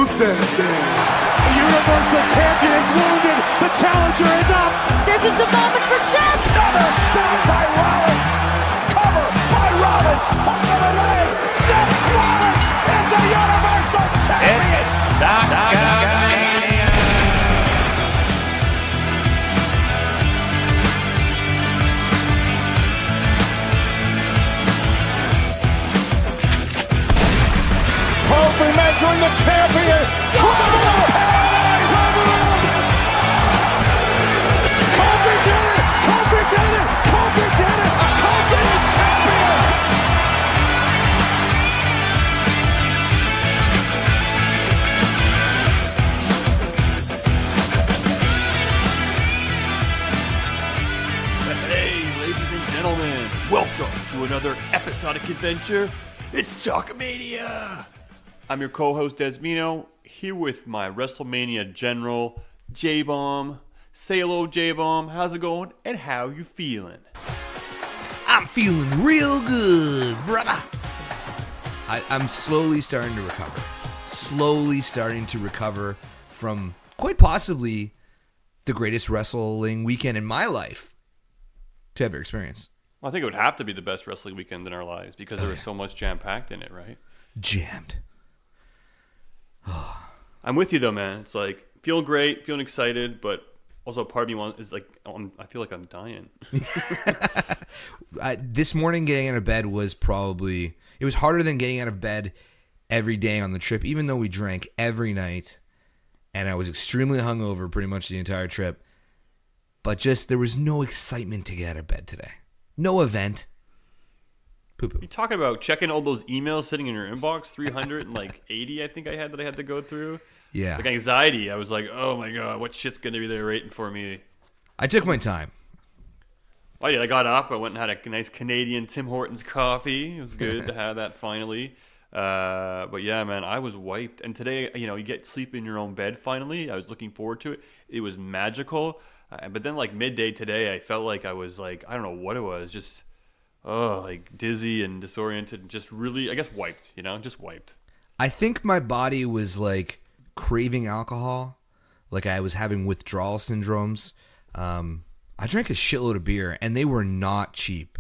said that? The Universal Champion is wounded. The challenger is up. This is the moment for Seth. Another stop by Rollins. Cover by Rollins. Hook of the leg. Seth Rollins is the Universal Champion. It's Talkamania. Kofi measuring the champion. Kofi did it! Kofi did it! Kofi did it! Kofi is champion! Hey, ladies and gentlemen, welcome to another episodic adventure. It's Talkamania. I'm your co-host Desmino, here with my Wrestlemania general, J-Bomb. Say hello, J-Bomb. How's it going? And how you feeling? I'm feeling real good, brother. I'm slowly starting to recover. Slowly starting to recover from quite possibly the greatest wrestling weekend in my life to ever experience. Well, I think it would have to be the best wrestling weekend in our lives because there was so much jam-packed in it, right? Jammed. I'm with you though, man. It's like feeling great, feeling excited, but also part of me is like, I feel like I'm dying. This morning getting out of bed was it was harder than getting out of bed every day on the trip, even though we drank every night and I was extremely hungover pretty much the entire trip. But just there was no excitement to get out of bed today. No event. Poo-poo. You talking about checking all those emails sitting in your inbox? 380, I think I had to go through. Yeah. It's like anxiety. I was like, oh my god, what shit's gonna be there waiting for me? I took my time. I did. I got up. I went and had a nice Canadian Tim Hortons coffee. It was good to have that finally. But yeah, man, I was wiped. And today, you get sleep in your own bed finally. I was looking forward to it. It was magical. But then like midday today, I felt like I was like, I don't know what it was, just like dizzy and disoriented and just really, I guess, wiped, just wiped. I think my body was like craving alcohol, like I was having withdrawal syndromes. I drank a shitload of beer, and they were not cheap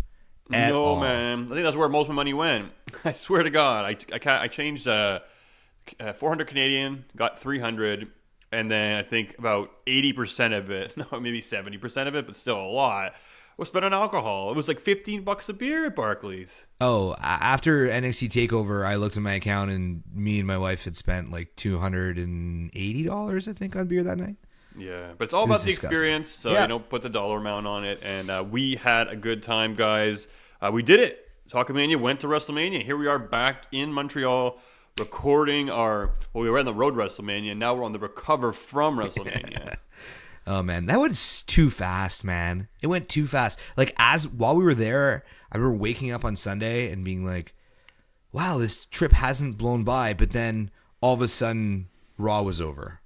at all. No, man. I think that's where most of my money went. I swear to God. I changed 400 Canadian, got 300, and then I think about 80% of it, no, maybe 70% of it, but still a lot, was spent on alcohol. It was like $15 a beer at Barclays. Oh, after NXT Takeover, I looked at my account, and me and my wife had spent like $280, I think, on beer that night. Yeah, but it's all about the experience, so yeah. Put the dollar amount on it. And we had a good time, guys. We did it. Talkamania went to Wrestlemania. Here we are back in Montreal recording we were on the road Wrestlemania, and now we're on the recover from Wrestlemania. Oh, man, that was too fast, man. It went too fast. Like, while we were there, I remember waking up on Sunday and being like, wow, this trip hasn't blown by. But then all of a sudden, Raw was over.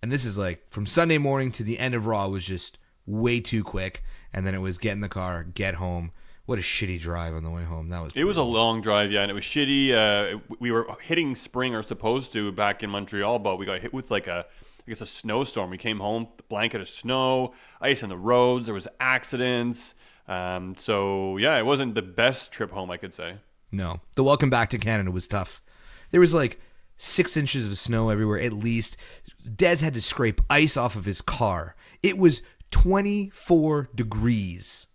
And this is like from Sunday morning to the end of Raw was just way too quick. And then it was get in the car, get home. What a shitty drive on the way home. It was a long drive, yeah, and it was shitty. We were hitting spring, or supposed to, back in Montreal, but we got hit with like a snowstorm. We came home, blanket of snow, ice on the roads. There was accidents. So yeah, it wasn't the best trip home, I could say. No, the welcome back to Canada was tough. There was like 6 inches of snow everywhere at least. Dez had to scrape ice off of his car. It was 24 degrees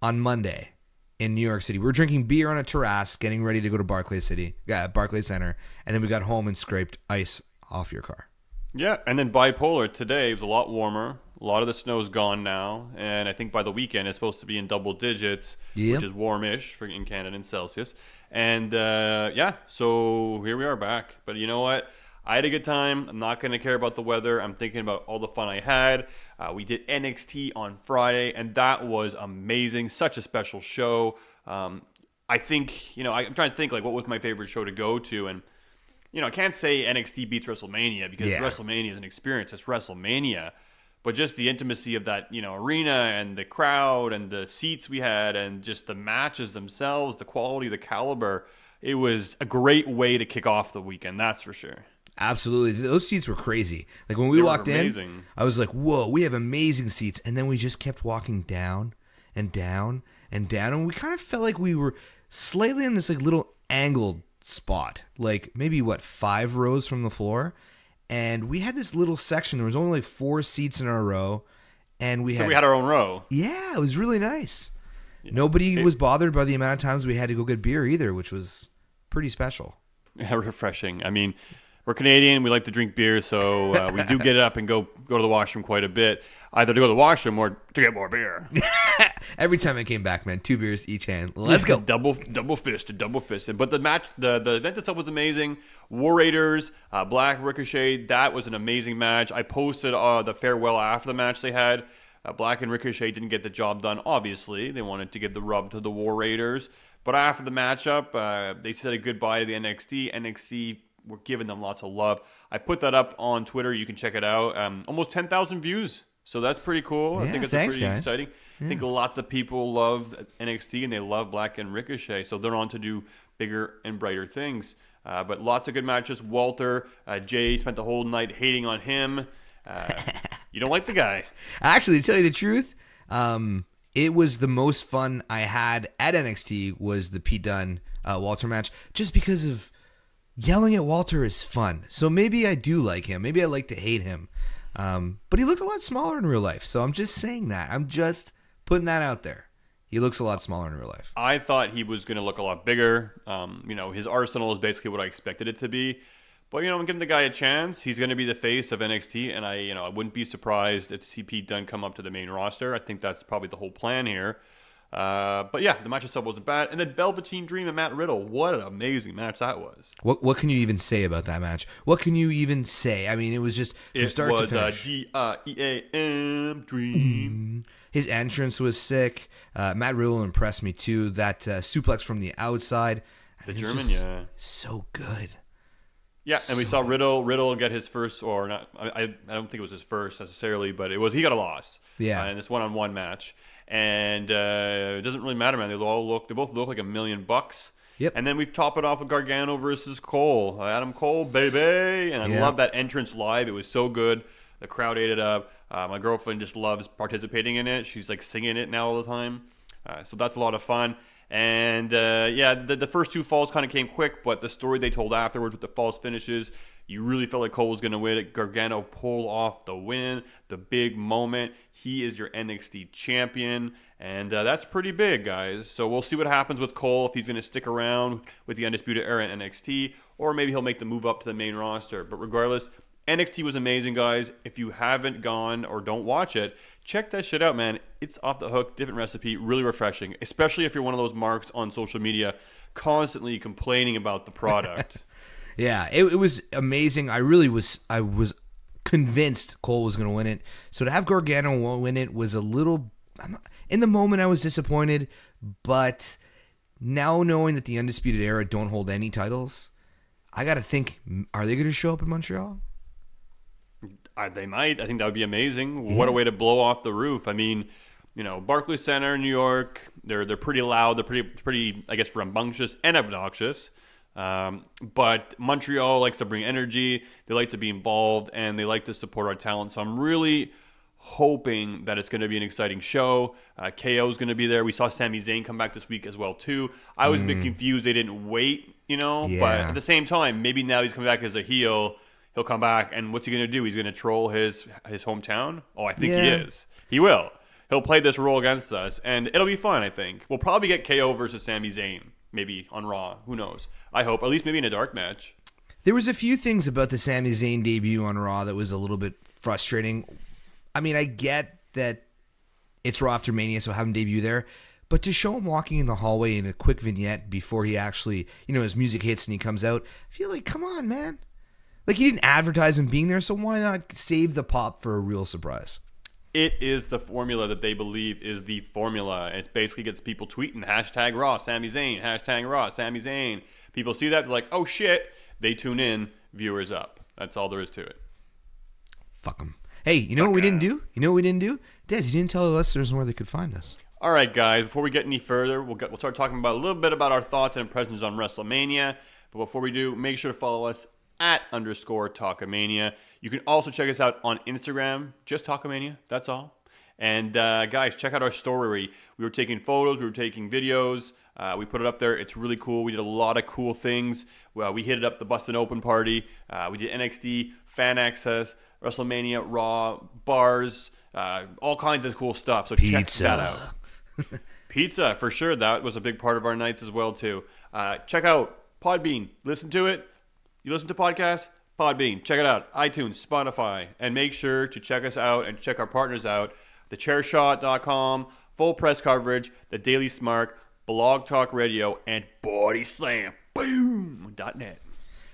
on Monday in New York City. We were drinking beer on a terrace, getting ready to go to Barclays Center, and then we got home and scraped ice off your car. Yeah, and then bipolar today. It was a lot warmer. A lot of the snow's gone now, and I think by the weekend it's supposed to be in double digits, which is warmish in Canada in Celsius. And so here we are back. But you know what? I had a good time. I'm not going to care about the weather. I'm thinking about all the fun I had. We did NXT on Friday, and that was amazing. Such a special show. I think, I'm trying to think like what was my favorite show to go to, and I can't say NXT beats WrestleMania because WrestleMania is an experience. It's WrestleMania. But just the intimacy of that, arena and the crowd and the seats we had and just the matches themselves, the quality, the caliber, it was a great way to kick off the weekend, that's for sure. Absolutely. Those seats were crazy. Like when we walked in, I was like, whoa, we have amazing seats. And then we just kept walking down and down and down. And we kind of felt like we were slightly in this like little angled spot. Like maybe 5 rows from the floor. And we had this little section. There was only like 4 seats in our row. And we had our own row. Yeah, it was really nice. Yeah. Nobody was bothered by the amount of times we had to go get beer either, which was pretty special. Yeah, refreshing. I mean, we're Canadian. We like to drink beer, so we do get up and go to the washroom quite a bit, either to go to the washroom or to get more beer. Every time I came back, man, 2 beers each hand. Let's go. double fisted. But the match, the event itself was amazing. War Raiders, Black Ricochet, that was an amazing match. I posted the farewell after the match they had. Black and Ricochet didn't get the job done, obviously. They wanted to give the rub to the War Raiders. But after the matchup, they said a goodbye to the NXT. NXT were giving them lots of love. I put that up on Twitter. You can check it out. Almost 10,000 views. So that's pretty cool. Yeah, I think it's pretty exciting. Yeah. I think lots of people love NXT and they love Black and Ricochet. So they're on to do bigger and brighter things. But lots of good matches. Walter, Jay spent the whole night hating on him. You don't like the guy. Actually, to tell you the truth, it was the most fun I had at NXT was the Pete Dunne Walter match, just because of yelling at Walter is fun. So maybe I do like him. Maybe I like to hate him. But he looked a lot smaller in real life. So I'm just saying that. I'm just putting that out there. He looks a lot smaller in real life. I thought he was going to look a lot bigger. His arsenal is basically what I expected it to be. But, I'm giving the guy a chance. He's going to be the face of NXT, and I wouldn't be surprised if CP Dunne come up to the main roster. I think that's probably the whole plan here. But yeah, the match itself wasn't bad. And then Velveteen Dream and Matt Riddle, what an amazing match that was. What can you even say about that match? What can you even say? I mean, it was just from start to finish. DREAM Dream. His entrance was sick. Matt Riddle impressed me too. That suplex from the outside. The German, yeah. So good. Yeah, and we saw Riddle get his first, or not. I don't think it was his first necessarily, but he got a loss. Yeah, in this one-on-one match, and it doesn't really matter, man. They both look like $1 million. Yep. And then we top it off with Gargano versus Cole, Adam Cole, baby. And I love that entrance live. It was so good. The crowd ate it up. My girlfriend just loves participating in it. She's like singing it now all the time. So that's a lot of fun. And the first 2 falls kind of came quick, but the story they told afterwards with the false finishes, you really felt like Cole was going to win it. Gargano pulled off the win, the big moment. He is your NXT champion, and that's pretty big, guys. So we'll see what happens with Cole, if he's going to stick around with the Undisputed Era in NXT, or maybe he'll make the move up to the main roster. But regardless, NXT was amazing, guys. If you haven't gone or don't watch it, check that shit out, man. It's off the hook, different recipe, really refreshing, especially if you're one of those marks on social media constantly complaining about the product. Yeah, it was amazing. I was convinced Cole was going to win it. So to have Gargano win it was a little... In the moment, I was disappointed, but now knowing that the Undisputed Era don't hold any titles, I got to think, are they going to show up in Montreal? They might. I think that would be amazing. Yeah. What a way to blow off the roof. I mean, Barclays Center, New York, they're pretty loud. They're pretty, I guess, rambunctious and obnoxious. But Montreal likes to bring energy. They like to be involved, and they like to support our talent. So I'm really hoping that it's going to be an exciting show. KO is going to be there. We saw Sami Zayn come back this week as well, too. I was a bit confused. They didn't wait, Yeah. But at the same time, maybe now he's coming back as a heel. He'll come back, and what's he going to do? He's going to troll his hometown? Oh, I think he is. He will. He'll play this role against us, and it'll be fun, I think. We'll probably get KO versus Sami Zayn, maybe on Raw. Who knows? I hope. Or at least maybe in a dark match. There was a few things about the Sami Zayn debut on Raw that was a little bit frustrating. I mean, I get that it's Raw After Mania, so have him debut there. But to show him walking in the hallway in a quick vignette before he actually, his music hits and he comes out, I feel like, come on, man. Like, he didn't advertise him being there, so why not save the pop for a real surprise? It is the formula that they believe is the formula. It basically gets people tweeting, hashtag Raw, Sami Zayn, hashtag Raw, Sami Zayn. People see that, they're like, oh shit. They tune in, viewers up. That's all there is to it. Fuck them. Hey, you know what we didn't do? Des, you didn't tell the listeners where they could find us. All right, guys, before we get any further, we'll start talking about a little bit about our thoughts and impressions on WrestleMania. But before we do, make sure to follow us @_Talkamania. You can also check us out on Instagram, just Talkamania, that's all. And guys, check out our story. We were taking photos, we were taking videos. We put it up there. It's really cool. We did a lot of cool things. We hit it up the Bustin' Open party. We did NXT, Fan Access, WrestleMania, Raw, bars, all kinds of cool stuff. So check that out. Pizza, for sure. That was a big part of our nights as well, too. Check out Podbean. Listen to it. You listen to podcasts? Podbean. Check it out. iTunes, Spotify. And make sure to check us out and check our partners out. TheChairShot.com, Full Press Coverage, The Daily Smart, Blog Talk Radio, and BodySlamBoom.net.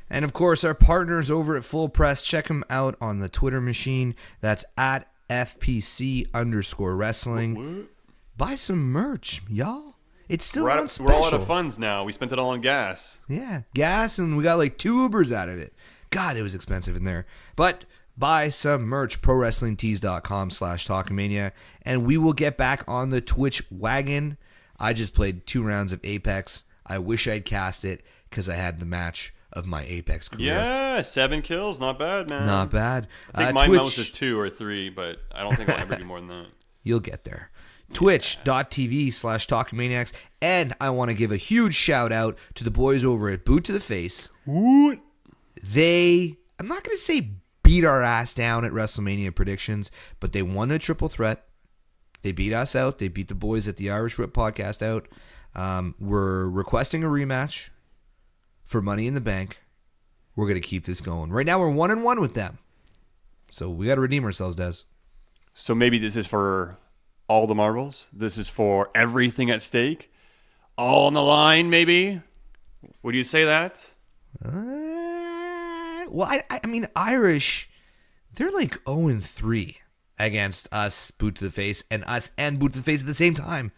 And of course, our partners over at Full Press, check them out on the Twitter machine. That's @FPC_wrestling. Buy some merch, y'all. It's still on special. We're all out of funds now. We spent it all on gas. Yeah, gas, and we got like 2 Ubers out of it. God, it was expensive in there. But buy some merch, ProWrestlingTees.com/Talkamania, and we will get back on the Twitch wagon. I just played 2 rounds of Apex. I wish I'd cast it because I had the match of my Apex career. Yeah, 7 kills. Not bad, man. Not bad. I think my mouse is 2 or 3, but I don't think I'll ever do more than that. You'll get there. Twitch.tv/Talkamaniacs. And I want to give a huge shout out to the boys over at Boot to the Face. What? I'm not going to say beat our ass down at WrestleMania predictions, but they won a triple threat. They beat us out. They beat the boys at the Irish Whip podcast out. We're requesting a rematch for Money in the Bank. We're going to keep this going. Right now, we're 1-1 with them. So we got to redeem ourselves, Des. So maybe this is for all the marbles? This is for everything at stake? All on the line, maybe? Would you say that? Well, I mean, Irish, they're like 0-3 against us, Boot to the Face, and us and Boot to the Face at the same time.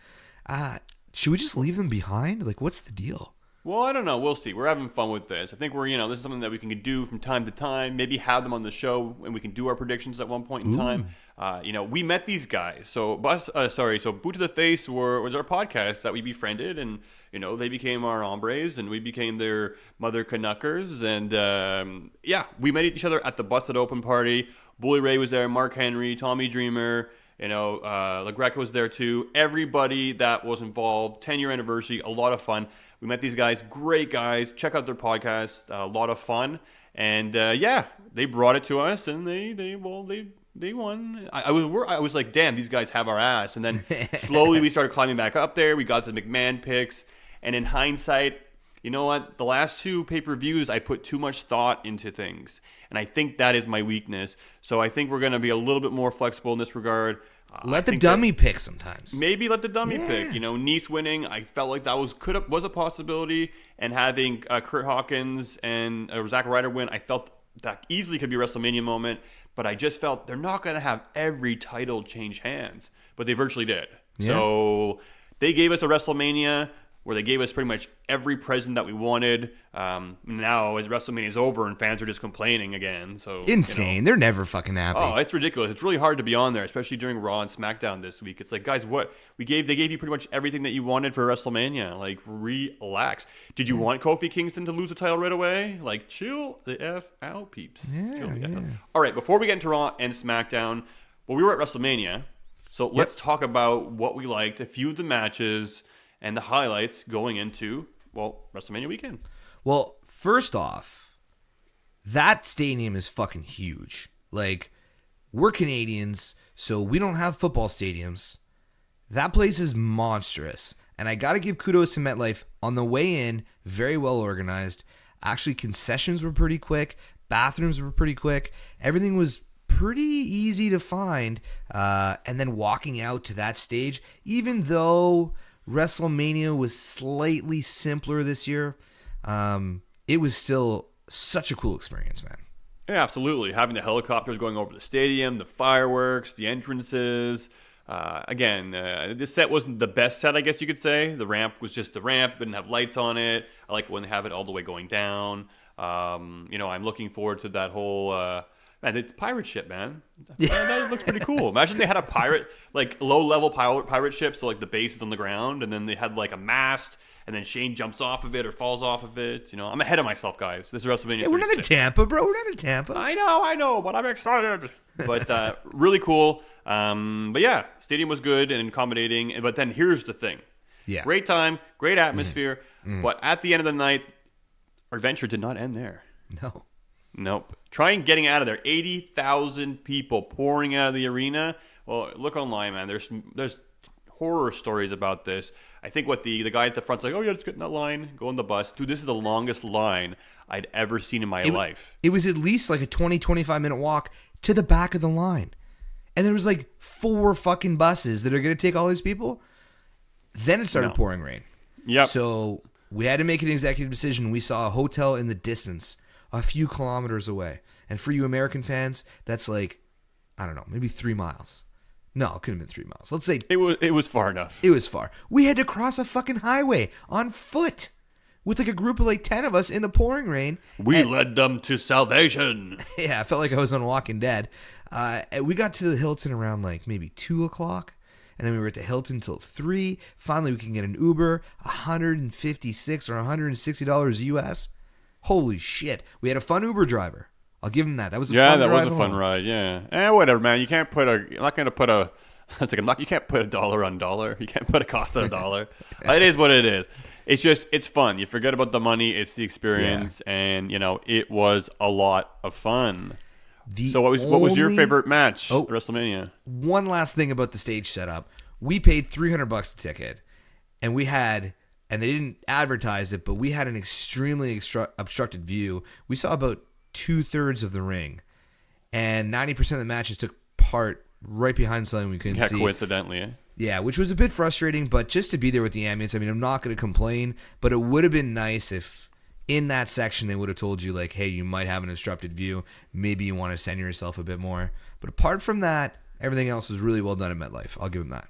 Should we just leave them behind? Like, what's the deal? Well, I don't know. We'll see. We're having fun with this. I think this is something that we can do from time to time. Maybe have them on the show and we can do our predictions at one point in time. We met these guys. So Boot to the Face was our podcast that we befriended, and they became our hombres, and we became their mother Canuckers. And we met each other at the Busted Open party. Bully Ray was there, Mark Henry, Tommy Dreamer. LaGreca was there too. Everybody that was involved. 10-year anniversary, a lot of fun. We met these guys, great guys. Check out their podcast, a lot of fun. And they brought it to us, and they won. I was like, damn, these guys have our ass. And then slowly we started climbing back up there. We got the McMahon picks, and in hindsight, you know what? The last 2 pay-per-views, I put too much thought into things, and I think that is my weakness. So I think we're going to be a little bit more flexible in this regard. Let the dummy pick sometimes. Maybe let the dummy pick. Nice winning, I felt like that was a possibility, and having Kurt Hawkins and Zack Ryder win, I felt that easily could be a WrestleMania moment. But I just felt they're not going to have every title change hands, but they virtually did. Yeah. So they gave us a WrestleMania where they gave us pretty much every present that we wanted. Now WrestleMania is over and fans are just complaining again. So insane. They're never fucking happy. Oh, it's ridiculous. It's really hard to be on there, especially during Raw and SmackDown this week. It's like, guys, what? They gave you pretty much everything that you wanted for WrestleMania. Like, relax. Did you want Kofi Kingston to lose the title right away? Like, chill the F out, peeps. Chill the F out. All right, before we get into Raw and SmackDown, we were at WrestleMania. So let's talk about what we liked, a few of the matches, and the highlights going into, WrestleMania weekend. Well, first off, that stadium is fucking huge. Like, we're Canadians, so we don't have football stadiums. That place is monstrous. And I got to give kudos to MetLife. On the way in, very well organized. Actually, concessions were pretty quick. Bathrooms were pretty quick. Everything was pretty easy to find. And then walking out to that stage, even though WrestleMania was slightly simpler this year, it was still such a cool experience, man. Yeah, absolutely. Having the helicopters going over the stadium, the fireworks, the entrances. This set wasn't the best set, I guess you could say. The ramp was just the ramp, didn't have lights on it. I like when they have it all the way going down. I'm looking forward to that whole... the pirate ship, man. That looks pretty cool. Imagine they had a pirate, like low-level pirate ship, so like the base is on the ground, and then they had like a mast, and then Shane jumps off of it or falls off of it. I'm ahead of myself, guys. This is WrestleMania. We're not in Tampa, bro. We're not in Tampa. I know, but I'm excited. But really cool. But yeah, stadium was good and accommodating. But then here's the thing. Yeah. Great time, great atmosphere. But at the end of the night, our adventure did not end there. No. Nope. Trying getting out of there. 80,000 people pouring out of the arena. Well, look online, man. There's horror stories about this. I think what the guy at the front's like, oh yeah, just get in that line, go on the bus. Dude, this is the longest line I'd ever seen in my life. It was at least like a 25 minute walk to the back of the line. And there was like 4 fucking buses that are going to take all these people. Then it started pouring rain. Yep. So we had to make an executive decision. We saw a hotel in the distance a few kilometers away. And for you American fans, that's like, I don't know, maybe 3 miles. No, it couldn't have been 3 miles. Let's say... It was far enough. It was far. We had to cross a fucking highway on foot with like a group of like 10 of us in the pouring rain. We led them to salvation. Yeah, I felt like I was on Walking Dead. We got to the Hilton around like maybe 2 o'clock. And then we were at the Hilton till 3. Finally, we can get an Uber, $156 or $160 US. Holy shit. We had a fun Uber driver. I'll give him that. That was a fun drive. Yeah, that was a fun ride, yeah. Whatever, man. You can't you're not going to put you can't put a dollar on dollar. You can't put a cost on a dollar. It is what it is. It's fun. You forget about the money. It's the experience. Yeah. And, it was a lot of fun. So what was your favorite match at WrestleMania? One last thing about the stage setup. We paid $300 a ticket, and and they didn't advertise it, but we had an extremely obstructed view. We saw about 2/3 of the ring, and 90% of the matches took part right behind something we couldn't see. Yeah, coincidentally. Yeah, which was a bit frustrating, but just to be there with the ambience, I mean, I'm not going to complain, but it would have been nice if in that section they would have told you, like, hey, you might have an obstructed view. Maybe you want to center yourself a bit more. But apart from that, everything else was really well done at MetLife. I'll give them that.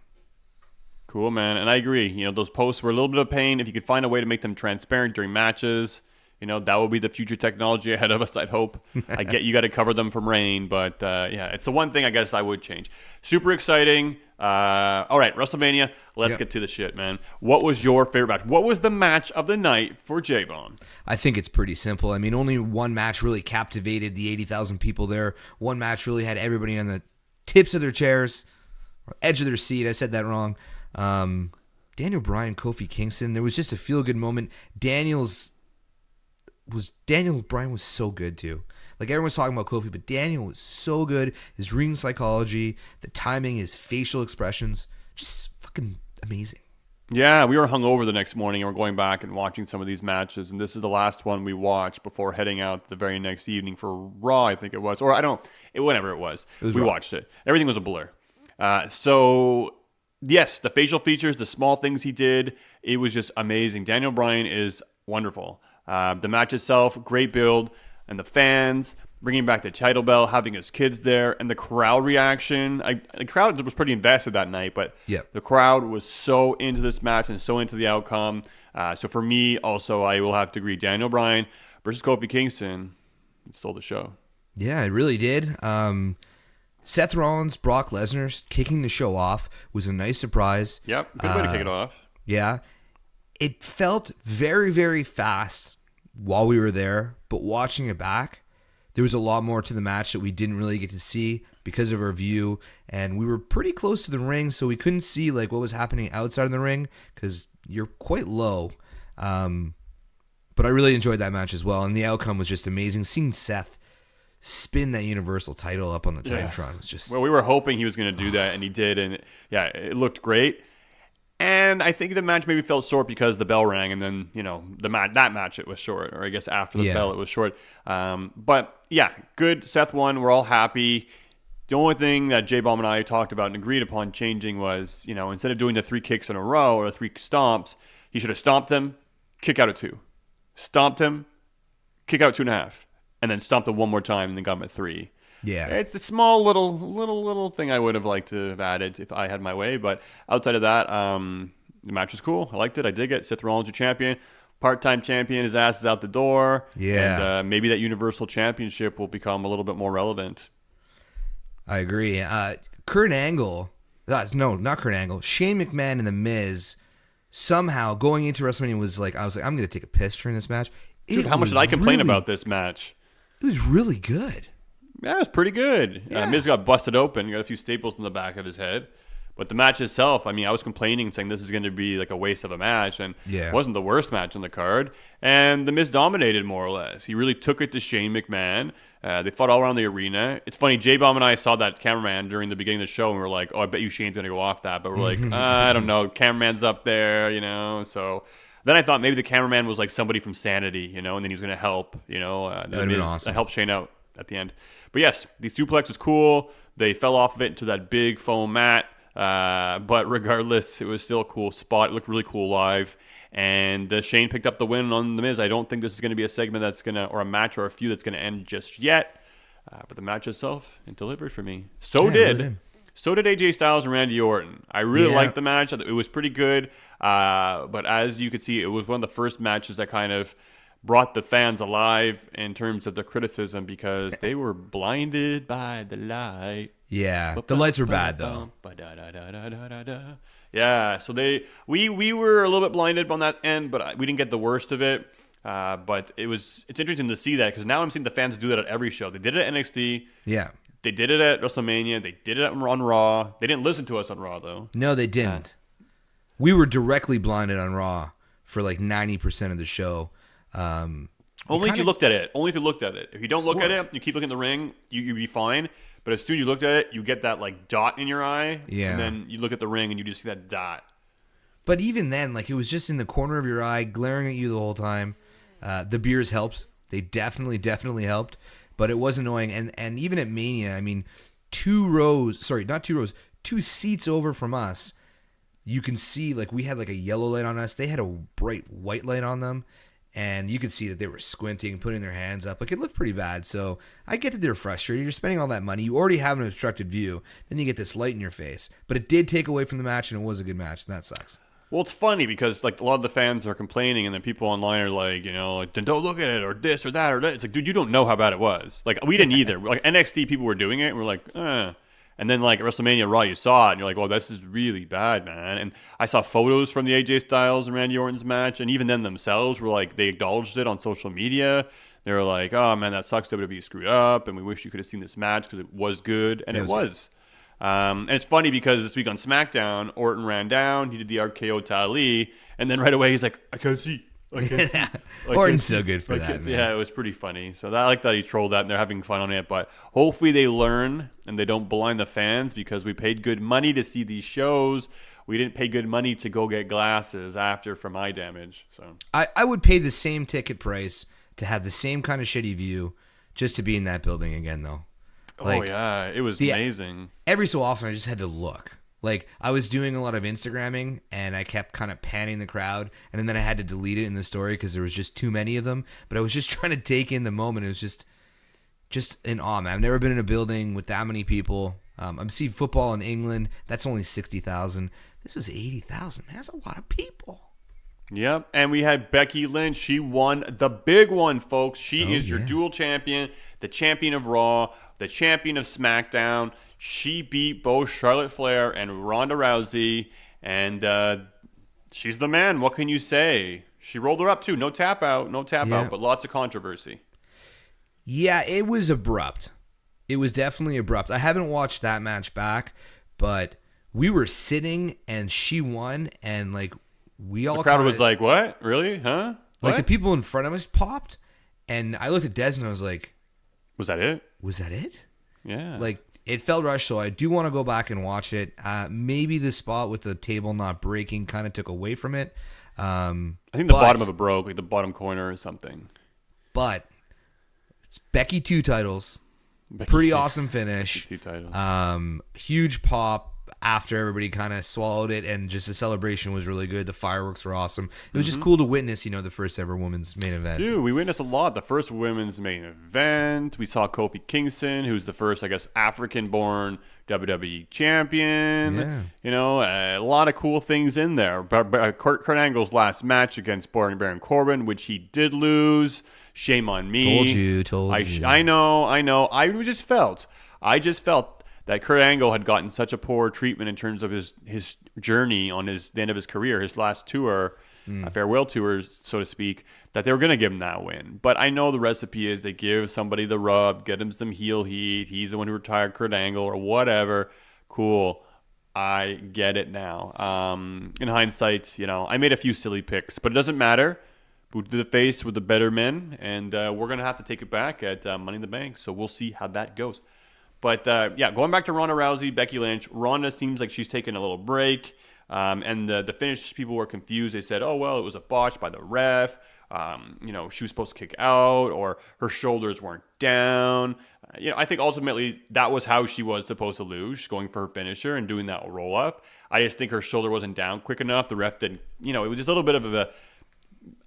Cool, man. And I agree. Those posts were a little bit of pain. If you could find a way to make them transparent during matches, that will be the future technology ahead of us, I'd hope. I get you got to cover them from rain, but yeah, it's the one thing I guess I would change. Super exciting. All right, WrestleMania. Let's get to the shit, man. What was your favorite match? What was the match of the night for J-Bone? I think it's pretty simple. I mean, only one match really captivated the 80,000 people there. One match really had everybody on the tips of their chairs, or edge of their seat. I said that wrong. Daniel Bryan, Kofi Kingston. There was just a feel-good moment. Daniel Bryan was so good too. Like everyone's talking about Kofi, but Daniel was so good. His ring psychology, the timing, his facial expressions, just fucking amazing. Yeah, we were hungover the next morning and we're going back and watching some of these matches, and this is the last one we watched before heading out the very next evening for Raw, I think it was, or whatever it was. We Raw. Watched it. Everything was a blur. So yes, the facial features, the small things he did, it was just amazing. Daniel Bryan is wonderful. The match itself, great build, and the fans bringing back the title bell, having his kids there, and the crowd reaction. The crowd was pretty invested that night, but the crowd was so into this match and so into the outcome. So for me, also, I will have to agree. Daniel Bryan versus Kofi Kingston, it stole the show. Yeah, it really did. Seth Rollins, Brock Lesnar kicking the show off was a nice surprise. Yep, good way to kick it off. Yeah. It felt very, very fast while we were there, but watching it back, there was a lot more to the match that we didn't really get to see because of our view, and we were pretty close to the ring, so we couldn't see like what was happening outside of the ring because you're quite low. But I really enjoyed that match as well, and the outcome was just amazing. Seeing Seth spin that Universal title up on the Titantron was just... Well, we were hoping he was going to do that, and he did, and it looked great. And I think the match maybe felt short because the bell rang, and then, that match it was short, or I guess after the bell it was short. But yeah, good. Seth won. We're all happy. The only thing that J-Bomb and I talked about and agreed upon changing was, instead of doing the 3 kicks in a row or 3 stomps, he should have stomped him, kick out at 2. Stomped him, kick out 2.5. And then stomped him one more time and then got him at 3. Yeah. It's the small little thing I would have liked to have added if I had my way. But outside of that, the match was cool. I liked it. I dig it. Seth Rollins, your champion. Part-time champion. His ass is out the door. Yeah. And maybe that Universal Championship will become a little bit more relevant. I agree. Kurt Angle. No, not Kurt Angle. Shane McMahon and The Miz somehow going into WrestleMania was like, I was like, I'm going to take a piss during this match. Dude, how much did I complain about this match? It was really good. Yeah, it was pretty good. Yeah. Miz got busted open, got a few staples in the back of his head. But the match itself, I mean, I was complaining, saying this is going to be like a waste of a match, and it wasn't the worst match on the card. And the Miz dominated, more or less. He really took it to Shane McMahon. They fought all around the arena. It's funny, J-Bomb and I saw that cameraman during the beginning of the show, and we were like, oh, I bet you Shane's going to go off that. But we're like, I don't know. Cameraman's up there, you know. So then I thought maybe the cameraman was like somebody from Sanity, you know, and then he was going to help, you know. That would have been awesome. Help Shane out at the end. But yes, the suplex was cool. They fell off of it into that big foam mat. But regardless, it was still a cool spot. It looked really cool live. And Shane picked up the win on The Miz. I don't think this is going to be a segment that's going to, or a match or a feud that's going to end just yet. But the match itself, it delivered for me. So did AJ Styles and Randy Orton. I really liked the match. It was pretty good. But as you could see, it was one of the first matches that kind of brought the fans alive in terms of the criticism because they were blinded by the light. Yeah, the lights were bad though. Yeah, so we were a little bit blinded on that end, but we didn't get the worst of it. But it's interesting to see that because now I'm seeing the fans do that at every show. They did it at NXT. Yeah. They did it at WrestleMania. They did it on Raw. They didn't listen to us on Raw though. No, they didn't. We were directly blinded on Raw for like 90% of the show. Only if you looked at it. Only if you looked at it. If you don't look at it, you keep looking at the ring, you'd be fine. But as soon as you looked at it, you get that like dot in your eye. Yeah. And then you look at the ring and you just see that dot. But even then, like it was just in the corner of your eye, glaring at you the whole time. The beers helped. They definitely helped. But it was annoying. And even at Mania, I mean, 2 seats over from us, you can see like we had like a yellow light on us. They had a bright white light on them. And you could see that they were squinting, putting their hands up. Like, it looked pretty bad. So I get that they're frustrated. You're spending all that money. You already have an obstructed view. Then you get this light in your face. But it did take away from the match, and it was a good match, and that sucks. Well, it's funny because, like, a lot of the fans are complaining, and then people online are like, you know, like, don't look at it, or this, or that, or that. It's like, dude, you don't know how bad it was. Like, we didn't either. Like, NXT people were doing it, and we're like, And then, like, at WrestleMania Raw, you saw it, and you're like, well, this is really bad, man. And I saw photos from the AJ Styles and Randy Orton's match, and even them themselves were like, they acknowledged it on social media. They were like, oh, man, that sucks. WWE screwed up, and we wish you could have seen this match because it was good, and it was. And it's funny because this week on Smackdown, Orton ran down, he did the RKO to Ali, and then right away he's like, I can't see. Orton's so good for that, man. Yeah, it was pretty funny. So I like that he trolled that and they're having fun on it. But hopefully they learn and they don't blind the fans because we paid good money to see these shows. We didn't pay good money to go get glasses after from eye damage. So I would pay the same ticket price to have the same kind of shitty view just to be in that building again, though. Like, oh, yeah. It was amazing. Every so often I just had to look. Like, I was doing a lot of Instagramming, and I kept kind of panning the crowd, and then I had to delete it in the story because there was just too many of them. But I was just trying to take in the moment. It was just in awe, man. I've never been in a building with that many people. I'm seeing football in England. That's only 60,000. This was 80,000. That's a lot of people. Yep, and we had Becky Lynch. She won the big one, folks. She is your dual champion, the champion of Raw, the champion of SmackDown. She beat both Charlotte Flair and Ronda Rousey, and she's the man. What can you say? She rolled her up, too. No tap out, but lots of controversy. Yeah, it was abrupt. It was definitely abrupt. I haven't watched that match back, but we were sitting, and she won, and, like, we all the crowd was like, what? Really? Huh? What? Like, the people in front of us popped, and I looked at Des, and I was like... Was that it? Was that it? Yeah. Like... It felt rushed, so I do want to go back and watch it. Maybe the spot with the table not breaking kind of took away from it. I think the bottom of it broke, like the bottom corner or something. But it's Becky 2 titles. Pretty awesome finish. 2 titles. Huge pop after everybody kind of swallowed it, and just the celebration was really good. The fireworks were awesome. It was just cool to witness, the first ever women's main event. Dude, we witnessed a lot. The first women's main event. We saurt Kofi Kingston, who's the first, I guess, African-born WWE champion. Yeah. A lot of cool things in there. Kurt Angle's last match against Baron Corbin, which he did lose. Shame on me. Told you. I know. I just felt that Kurt Angle had gotten such a poor treatment in terms of his journey on the end of his career, his last tour, a farewell tour, so to speak, that they were going to give him that win. But I know the recipe is they give somebody the rub, get him some heel heat. He's the one who retired Kurt Angle or whatever. Cool. I get it now. In hindsight, I made a few silly picks, but it doesn't matter. Boot to the face with the better men, and we're going to have to take it back at Money in the Bank, so we'll see how that goes. But, going back to Ronda Rousey, Becky Lynch, Ronda seems like she's taking a little break, and the finish, people were confused. They said, oh, well, it was a botch by the ref. She was supposed to kick out, or her shoulders weren't down. I think ultimately that was how she was supposed to lose, going for her finisher and doing that roll up. I just think her shoulder wasn't down quick enough. The ref didn't, it was just a little bit of a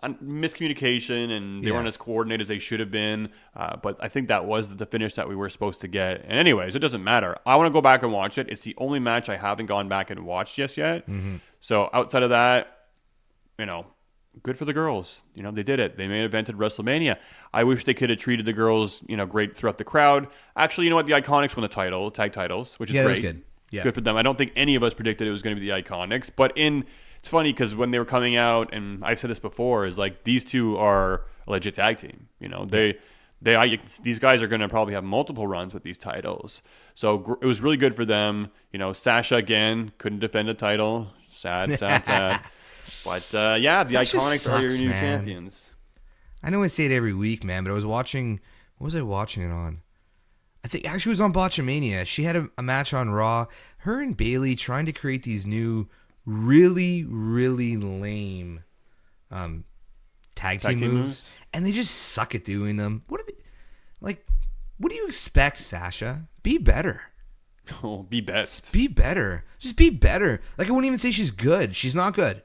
miscommunication, and they weren't as coordinated as they should have been. But I think that was the finish that we were supposed to get. And anyways, it doesn't matter. I want to go back and watch it. It's the only match I haven't gone back and watched just yet. Mm-hmm. So outside of that, good for the girls. They did it. They main evented WrestleMania. I wish they could have treated the girls, great throughout the crowd. Actually, the Iconics won the tag titles, which is great. That's good. Yeah. Good for them. I don't think any of us predicted it was going to be the Iconics, but it's funny because when they were coming out, and I've said this before, is like these two are a legit tag team. These guys are going to probably have multiple runs with these titles. So it was really good for them. Sasha again couldn't defend a title. Sad. But, the Iconics are your new champions. I know I say it every week, man, but I was watching... What was I watching it on? I think actually it was on Botchamania. She had a match on Raw. Her and Bayley trying to create these new, really, really lame tag team moves. And they just suck at doing them. What do you expect, Sasha? Be better. Oh, be best. Be better. Just be better. I wouldn't even say she's good. She's not good.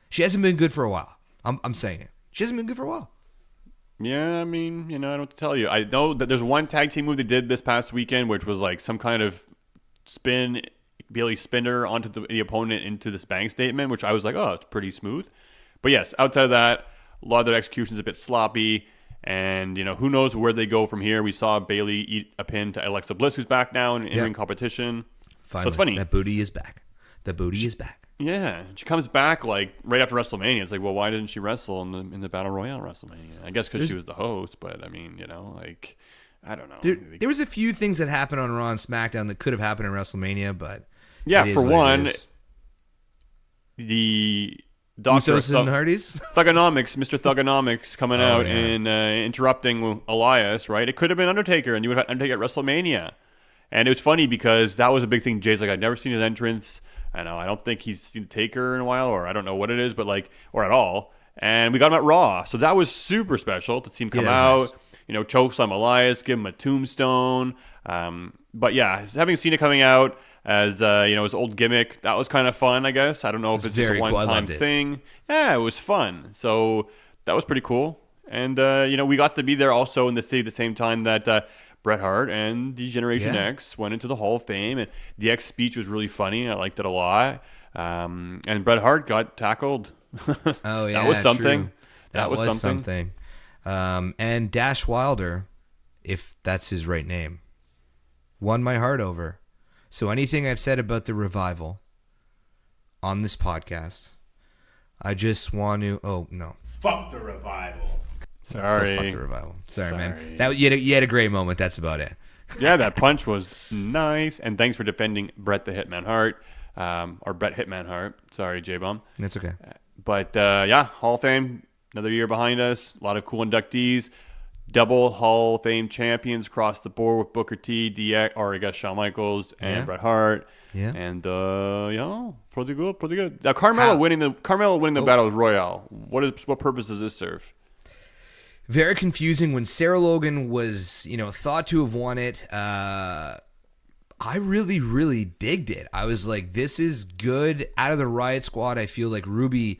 She hasn't been good for a while. I'm saying it. She hasn't been good for a while. Yeah, I don't know what to tell you. I know that there's one tag team move they did this past weekend, which was like some kind of Bayley spinner onto the opponent into this bank statement, which I was like, oh, it's pretty smooth. But yes, outside of that, a lot of their execution's a bit sloppy. And, who knows where they go from here. We saw Bayley eat a pin to Alexa Bliss, who's back now in in-ring competition. Finally, so it's funny. That booty is back. The booty is back. Yeah, she comes back right after WrestleMania. It's like, well, why didn't she wrestle in the Battle Royale WrestleMania? I guess because she was the host, but I don't know. There was a few things that happened on Raw and SmackDown that could have happened in WrestleMania, but for one, the Doctor Usos and Hardys, Mr. Thugonomics coming out and interrupting Elias. Right, it could have been Undertaker, and you would have Undertaker at WrestleMania. And it was funny because that was a big thing. Jay's like, I'd never seen his entrance. I don't think he's seen Taker in a while, or I don't know what it is, but or at all. And we got him at Raw. So that was super special to see him come out, nice. Chokeslam Elias, give him a tombstone. But yeah, having Cena coming out as, his old gimmick, that was kind of fun, I guess. I don't know if it's just a one-time thing. Yeah, it was fun. So that was pretty cool. And, we got to be there also in the city at the same time that Bret Hart and the Generation X went into the Hall of Fame, and the X speech was really funny. I liked it a lot. And Bret Hart got tackled. Oh yeah, that was something. True. That was something. And Dash Wilder, if that's his right name, won my heart over. So anything I've said about the revival on this podcast, I just want to. Oh no! Fuck the revival. Sorry. Fuck the revival. Sorry, man. You had a great moment. That's about it. Yeah, that punch was nice. And thanks for defending Bret the Hitman Hart. Or Bret Hitman Hart. Sorry, J-Bum. That's okay. But, Hall of Fame. Another year behind us. A lot of cool inductees. Double Hall of Fame champions across the board with Booker T, Shawn Michaels, and Bret Hart. Yeah. And, pretty good. Now, Carmella winning the Battle Royale. What purpose does this serve? Very confusing. When Sarah Logan was, thought to have won it, I really, really digged it. I was like, this is good. Out of the Riot Squad, I feel like Ruby,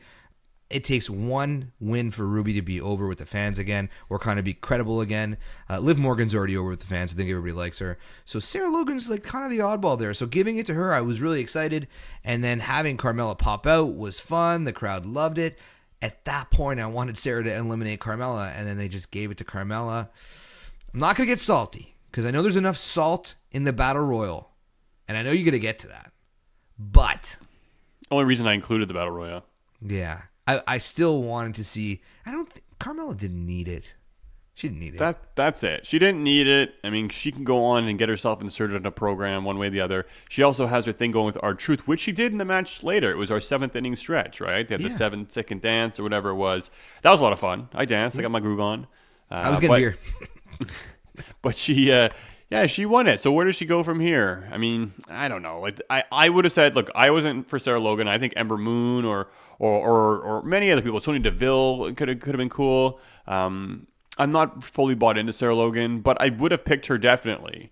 it takes one win for Ruby to be over with the fans again, or kind of be credible again. Liv Morgan's already over with the fans. I think everybody likes her. So Sarah Logan's kind of the oddball there. So giving it to her, I was really excited. And then having Carmella pop out was fun. The crowd loved it. At that point, I wanted Sarah to eliminate Carmella, and then they just gave it to Carmella. I'm not going to get salty, because I know there's enough salt in the Battle Royal And I know you're going to get to that. But Only reason I included the Battle Royale. yeah, I still wanted to see. Carmella didn't need it. She didn't need it. That's it. She didn't need it. I mean, she can go on and get herself inserted in a program one way or the other. She also has her thing going with R-Truth, which she did in the match later. It was our 7th inning stretch, right? They had the 7-second dance or whatever it was. That was a lot of fun. I danced. I got my groove on. I was getting beer. But she won it. So where does she go from here? I mean, I don't know. Like I would have said, look, I wasn't for Sarah Logan. I think Ember Moon or many other people. Sonya Deville could have been cool. I'm not fully bought into Sarah Logan, but I would have picked her definitely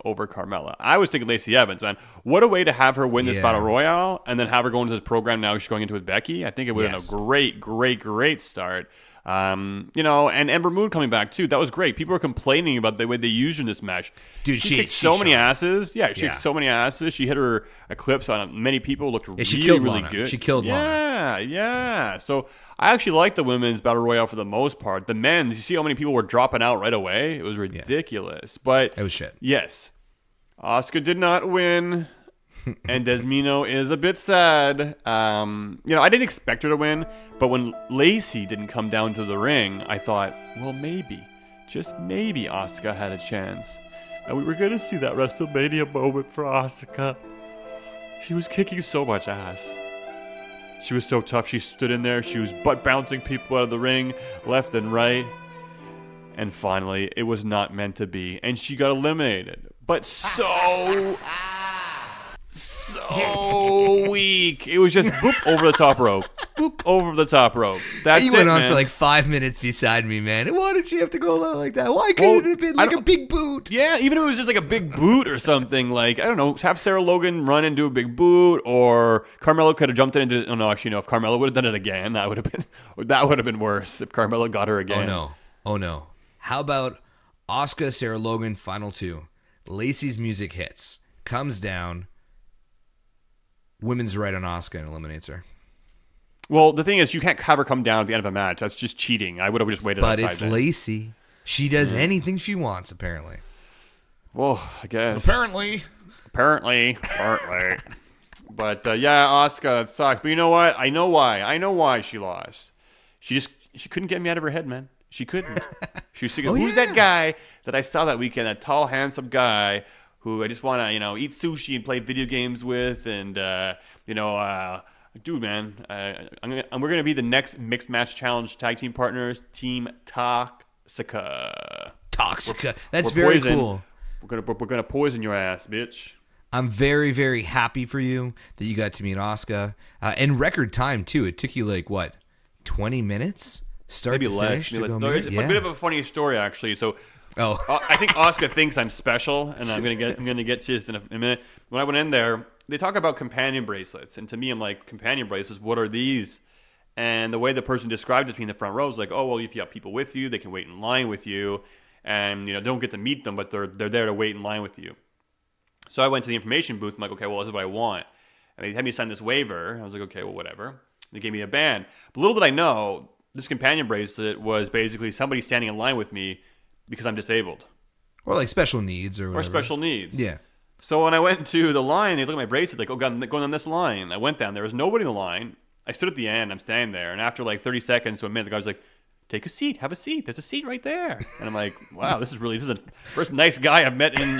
over Carmella. I was thinking Lacey Evans, man. What a way to have her win this Battle Royale and then have her go into this program now she's going into with Becky. I think it would have been a great start. And Ember Moon coming back too. That was great. People were complaining about the way they used her in this match. Dude, she kicked so many asses. Yeah, she kicked so many asses. She hit her eclipse on many people. Looked really good. She killed Lana. Yeah. So I actually like the women's Battle Royale for the most part. The men's, you see how many people were dropping out right away? It was ridiculous. But it was shit. Yes. Asuka did not win. And Desmino is a bit sad. I didn't expect her to win, but when Lacey didn't come down to the ring, I thought, well, maybe, just maybe Asuka had a chance. And we were going to see that WrestleMania moment for Asuka. She was kicking so much ass. She was so tough. She stood in there. She was butt bouncing people out of the ring, left and right. And finally, it was not meant to be. And she got eliminated. But so weak. It was just boop over the top rope. Boop over the top rope. That's you it, went on man. for like 5 minutes beside me, man. Why did she have to go out like that? Why couldn't it have been like a big boot? Yeah, even if it was just like a big boot or something. Like, I don't know, have Sarah Logan run and do a big boot, or Carmella could have jumped in and did it. Oh no, actually no. If Carmella would have done it again, that would have been worse. If Carmella got her again. Oh no. How about Asuka, Sarah Logan, final two. Lacey's music hits, comes down. Women's right on Asuka and eliminates her. Well, the thing is, you can't have her come down at the end of a match. That's just cheating. I would have just waited outside. But it's Lacey. She does anything she wants, apparently. Well, I guess. Apparently. But Asuka, that sucks. But you know what? I know why she lost. She couldn't get me out of her head, man. She couldn't. She was thinking, who's that guy that I saw that weekend? That tall, handsome guy who I just want to, eat sushi and play video games with, and dude, man, we're gonna be the next mixed match challenge tag team partners, Team Toxica. That's very poison. cool. We're gonna poison your ass, bitch. I'm very, very happy for you that you got to meet Asuka in record time too. It took you 20 minutes, start to finish. Maybe less. It's a bit of a funny story actually. So. I think Asuka thinks I'm special, and I'm gonna get to this in a minute. When I went in there, they talk about companion bracelets, and to me, I'm like, companion bracelets? What are these? And the way the person described it to me in the front row is like, oh well, if you have people with you, they can wait in line with you, and don't get to meet them, but they're there to wait in line with you. So I went to the information booth. I'm like, okay, well, this is what I want, and they had me sign this waiver. I was like, okay, well, whatever. They gave me a band, but little did I know, this companion bracelet was basically somebody standing in line with me. Because I'm disabled. Or special needs or whatever. Or special needs. Yeah. So when I went to the line, they looked at my bracelet, like, oh, God, I'm going on this line. I went down. There was nobody in the line. I stood at the end. I'm standing there. And after 30 seconds to a minute, the guy was like, take a seat. Have a seat. There's a seat right there. And I'm like, wow, this is the first nice guy I've met in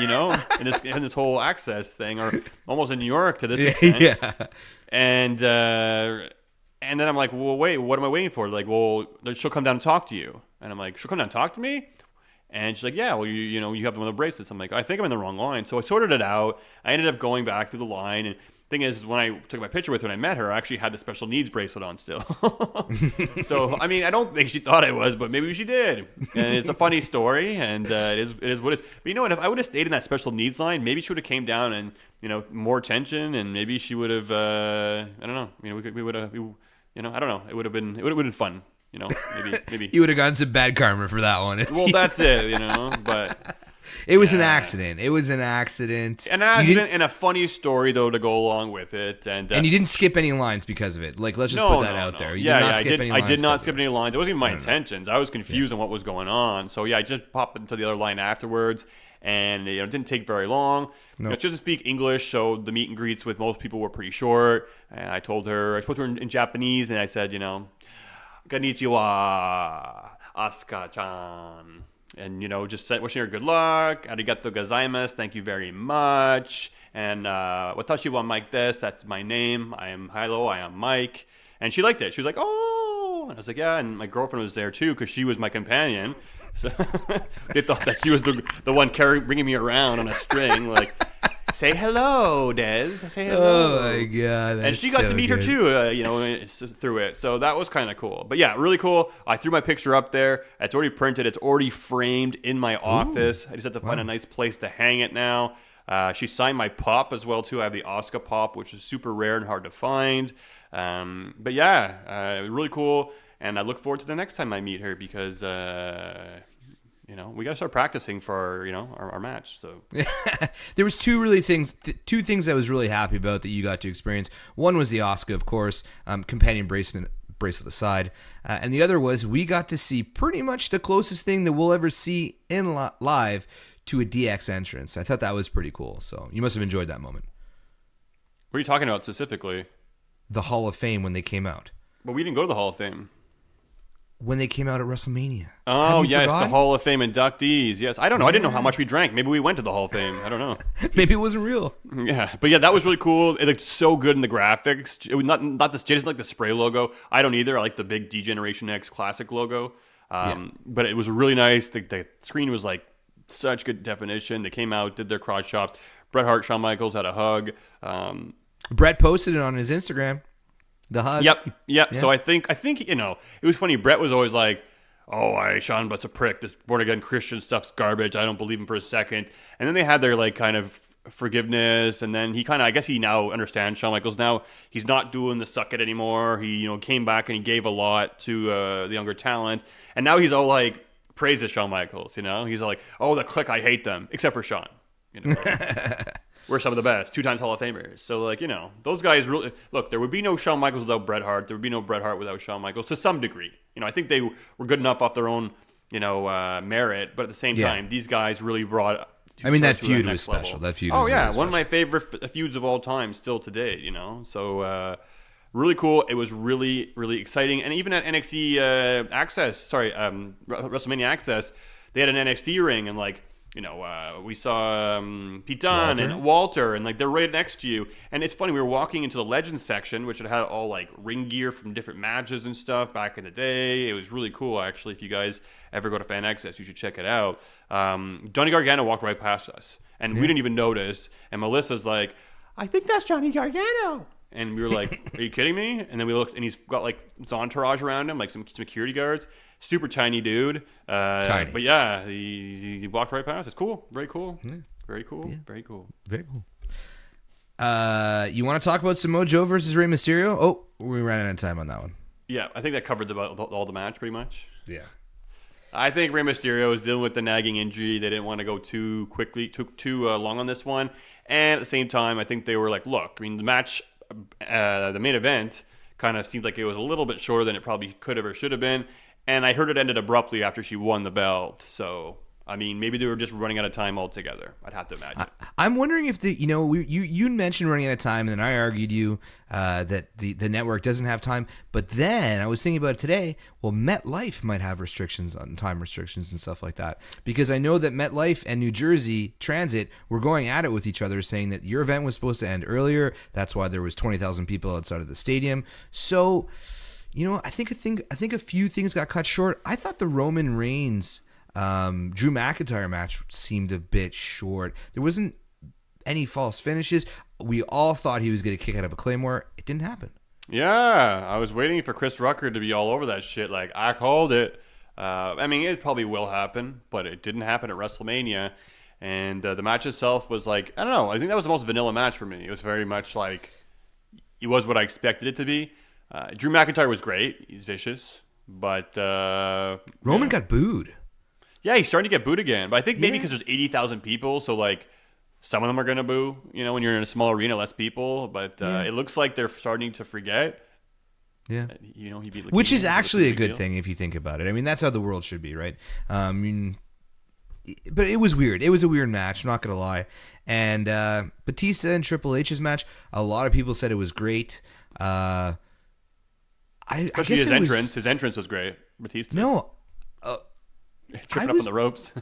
this whole Axxess thing, or almost in New York to this extent. Yeah. And then I'm like, well, wait, what am I waiting for? Like, well, she'll come down and talk to you. And I'm like, she'll come down and talk to me? And she's like, yeah, well, you have one of the bracelets. I'm like, I think I'm in the wrong line. So I sorted it out. I ended up going back through the line. And the thing is, when I took my picture with her and I met her, I actually had the special needs bracelet on still. So, I mean, I don't think she thought I was, but maybe she did. And it's a funny story, and it is what it is. But you know what? If I would have stayed in that special needs line, maybe she would have came down and, more attention, and maybe she would have, I don't know. I don't know. It would have been fun. Maybe you would have gotten some bad karma for that one. Well, that's it, but it was an accident. It was an accident. An accident and a funny story though to go along with it, and you didn't skip any lines because of it. Let's just put that out there. I did not skip any lines. It wasn't even my intentions. I was confused on what was going on. So I just popped into the other line afterwards, and it didn't take very long. No. She doesn't speak English, so the meet and greets with most people were pretty short. And I spoke to her in Japanese, and I said, Konnichiwa, Asuka-chan. And, just wishing her good luck. Arigato gozaimasu. Thank you very much. And watashi wa Mike desu. That's my name. I am Mike. And she liked it. She was like, oh. And I was like, yeah. And my girlfriend was there, too, because she was my companion. So they thought that she was the one bringing me around on a string. Like, say hello, Des. Say hello. Oh, my God. And she got to meet her, too, through it. So that was kind of cool. But, yeah, really cool. I threw my picture up there. It's already printed. It's already framed in my office. I just have to find a nice place to hang it now. She signed my pop as well, too. I have the Asuka pop, which is super rare and hard to find. But, yeah, really cool. And I look forward to the next time I meet her because, we got to start practicing for, our match. So there was two things I was really happy about that you got to experience. One was the Asuka, of course, companion bracelet aside. And the other was we got to see pretty much the closest thing that we'll ever see in live to a DX entrance. I thought that was pretty cool. So you must have enjoyed that moment. What are you talking about specifically? The Hall of Fame when they came out. But we didn't go to the Hall of Fame. When they came out at Wrestlemania. Oh, yes, forgotten? the Hall of Fame inductees. Yes, I don't know. I didn't know how much we drank. Maybe we went to the Hall of Fame. I don't know. Maybe it wasn't real. Yeah, but yeah, that was really cool. It looked so good in the graphics. It was not this. Jay doesn't like the spray logo. I don't either. I like the big D-Generation X classic logo. But it was really nice. The screen was like such good definition. They came out, did their cross chop. Bret Hart, Shawn Michaels had a hug. Brett posted it on his Instagram. The hug. Yep. Yeah. So I think it was funny. Brett was always like, "Oh, Sean Butt's a prick. This born again Christian stuff's garbage. I don't believe him for a second." And then they had their like kind of forgiveness, and then I guess he now understands Shawn Michaels. Now he's not doing the suck it anymore. He came back and he gave a lot to the younger talent, and now he's all like praises Shawn Michaels. He's like, "Oh, the Clique, I hate them, except for Shawn." We're some of the best, 2-time Hall of Famers. So, those guys really... Look, there would be no Shawn Michaels without Bret Hart. There would be no Bret Hart without Shawn Michaels, to some degree. I think they were good enough off their own, merit. But at the same time, these guys really brought... that feud was special. That feud was really one of my favorite feuds of all time still today, So, really cool. It was really, really exciting. And even at NXT WrestleMania Axxess, they had an NXT ring and, we saw Pete Dunne and Walter, and they're right next to you. And it's funny, we were walking into the Legends section, which had all ring gear from different matches and stuff back in the day. It was really cool, actually. If you guys ever go to Fan Access, you should check it out. Johnny Gargano walked right past us, and we didn't even notice. And Melissa's like, "I think that's Johnny Gargano." And we were like, "Are you kidding me?" And then we looked, and he's got his entourage around him, some security guards. Super tiny dude. Tiny. But yeah, he walked right past. It's cool. Very cool. Yeah. Very cool. Yeah. Very cool. Very cool. You want to talk about Samoa Joe versus Rey Mysterio? Oh, we ran out of time on that one. Yeah, I think that covered all the match pretty much. Yeah. I think Rey Mysterio is dealing with the nagging injury. They didn't want to go too quickly, too long on this one. And at the same time, I think they were like, look, the match, the main event kind of seemed like it was a little bit shorter than it probably could have or should have been. And I heard it ended abruptly after she won the belt. So, maybe they were just running out of time altogether. I'd have to imagine. I'm wondering if you mentioned running out of time, and then I argued you that the network doesn't have time. But then I was thinking about it today. Well, MetLife might have restrictions on time restrictions and stuff like that, because I know that MetLife and New Jersey Transit were going at it with each other, saying that your event was supposed to end earlier. That's why there was 20,000 people outside of the stadium. So, I think a few things got cut short. I thought the Roman Reigns Drew McIntyre match seemed a bit short. There wasn't any false finishes. We all thought he was going to kick out of a Claymore. It didn't happen. Yeah, I was waiting for Chris Rucker to be all over that shit. Like, I called it. It probably will happen, but it didn't happen at WrestleMania. And the match itself was I don't know. I think that was the most vanilla match for me. It was very much it was what I expected it to be. Drew McIntyre was great. He's vicious. But Roman got booed. Yeah, he's starting to get booed again. But I think maybe because there's 80,000 people, so some of them are going to boo, when you're in a small arena, less people. But it looks like they're starting to forget. Yeah. Which is actually a good thing if you think about it. That's how the world should be, right? but it was weird. It was a weird match, not gonna lie. And Batista and Triple H's match, a lot of people said it was great. I guess his entrance. His entrance was great. Batista. No. Tripping up on the ropes.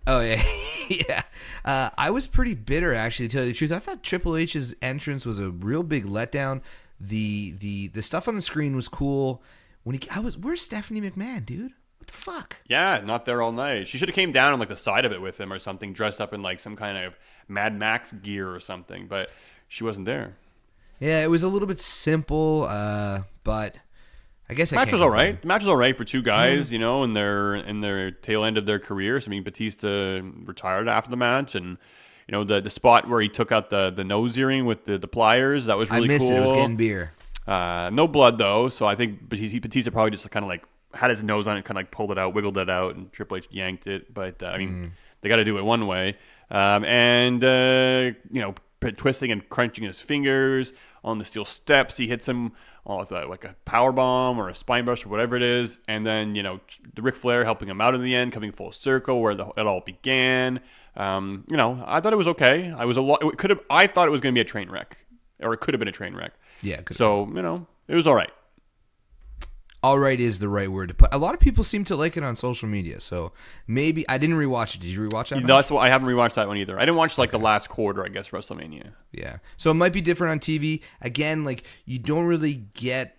Oh, yeah. Yeah. I was pretty bitter, actually, to tell you the truth. I thought Triple H's entrance was a real big letdown. The stuff on the screen was cool. Where's Stephanie McMahon, dude? What the fuck? Yeah, not there all night. She should have came down on like the side of it with him or something, dressed up in like some kind of Mad Max gear or something, but she wasn't there. Yeah, it was a little bit simple, but I guess match was all right. The match was all right for two guys, you know, in their tail end of their careers. I mean, Batista retired after the match, and you know the spot where he took out the nose earring with the pliers, that was really cool. I missed it. It was getting beer. No blood though, so I think Batista probably just kind of like had his nose on it, kind of like pulled it out, wiggled it out, and Triple H yanked it. But I mean, they got to do it one way, and you know, twisting and crunching his fingers on the steel steps. He hits him with like a power bomb or a spine buster or whatever it is, and then you know the Ric Flair helping him out in the end, coming full circle where it all began. You know, I thought it was okay. I thought it was going to be a train wreck, or it could have been a train wreck. Yeah. So you know, it was all right. All right is the right word to put. A lot of people seem to like it on social media, so maybe I didn't rewatch it. Did you rewatch that? That's what I haven't rewatched that one either. I didn't watch like the last quarter, I guess, Wrestlemania. Yeah, so it might be different on TV. Again, like you don't really get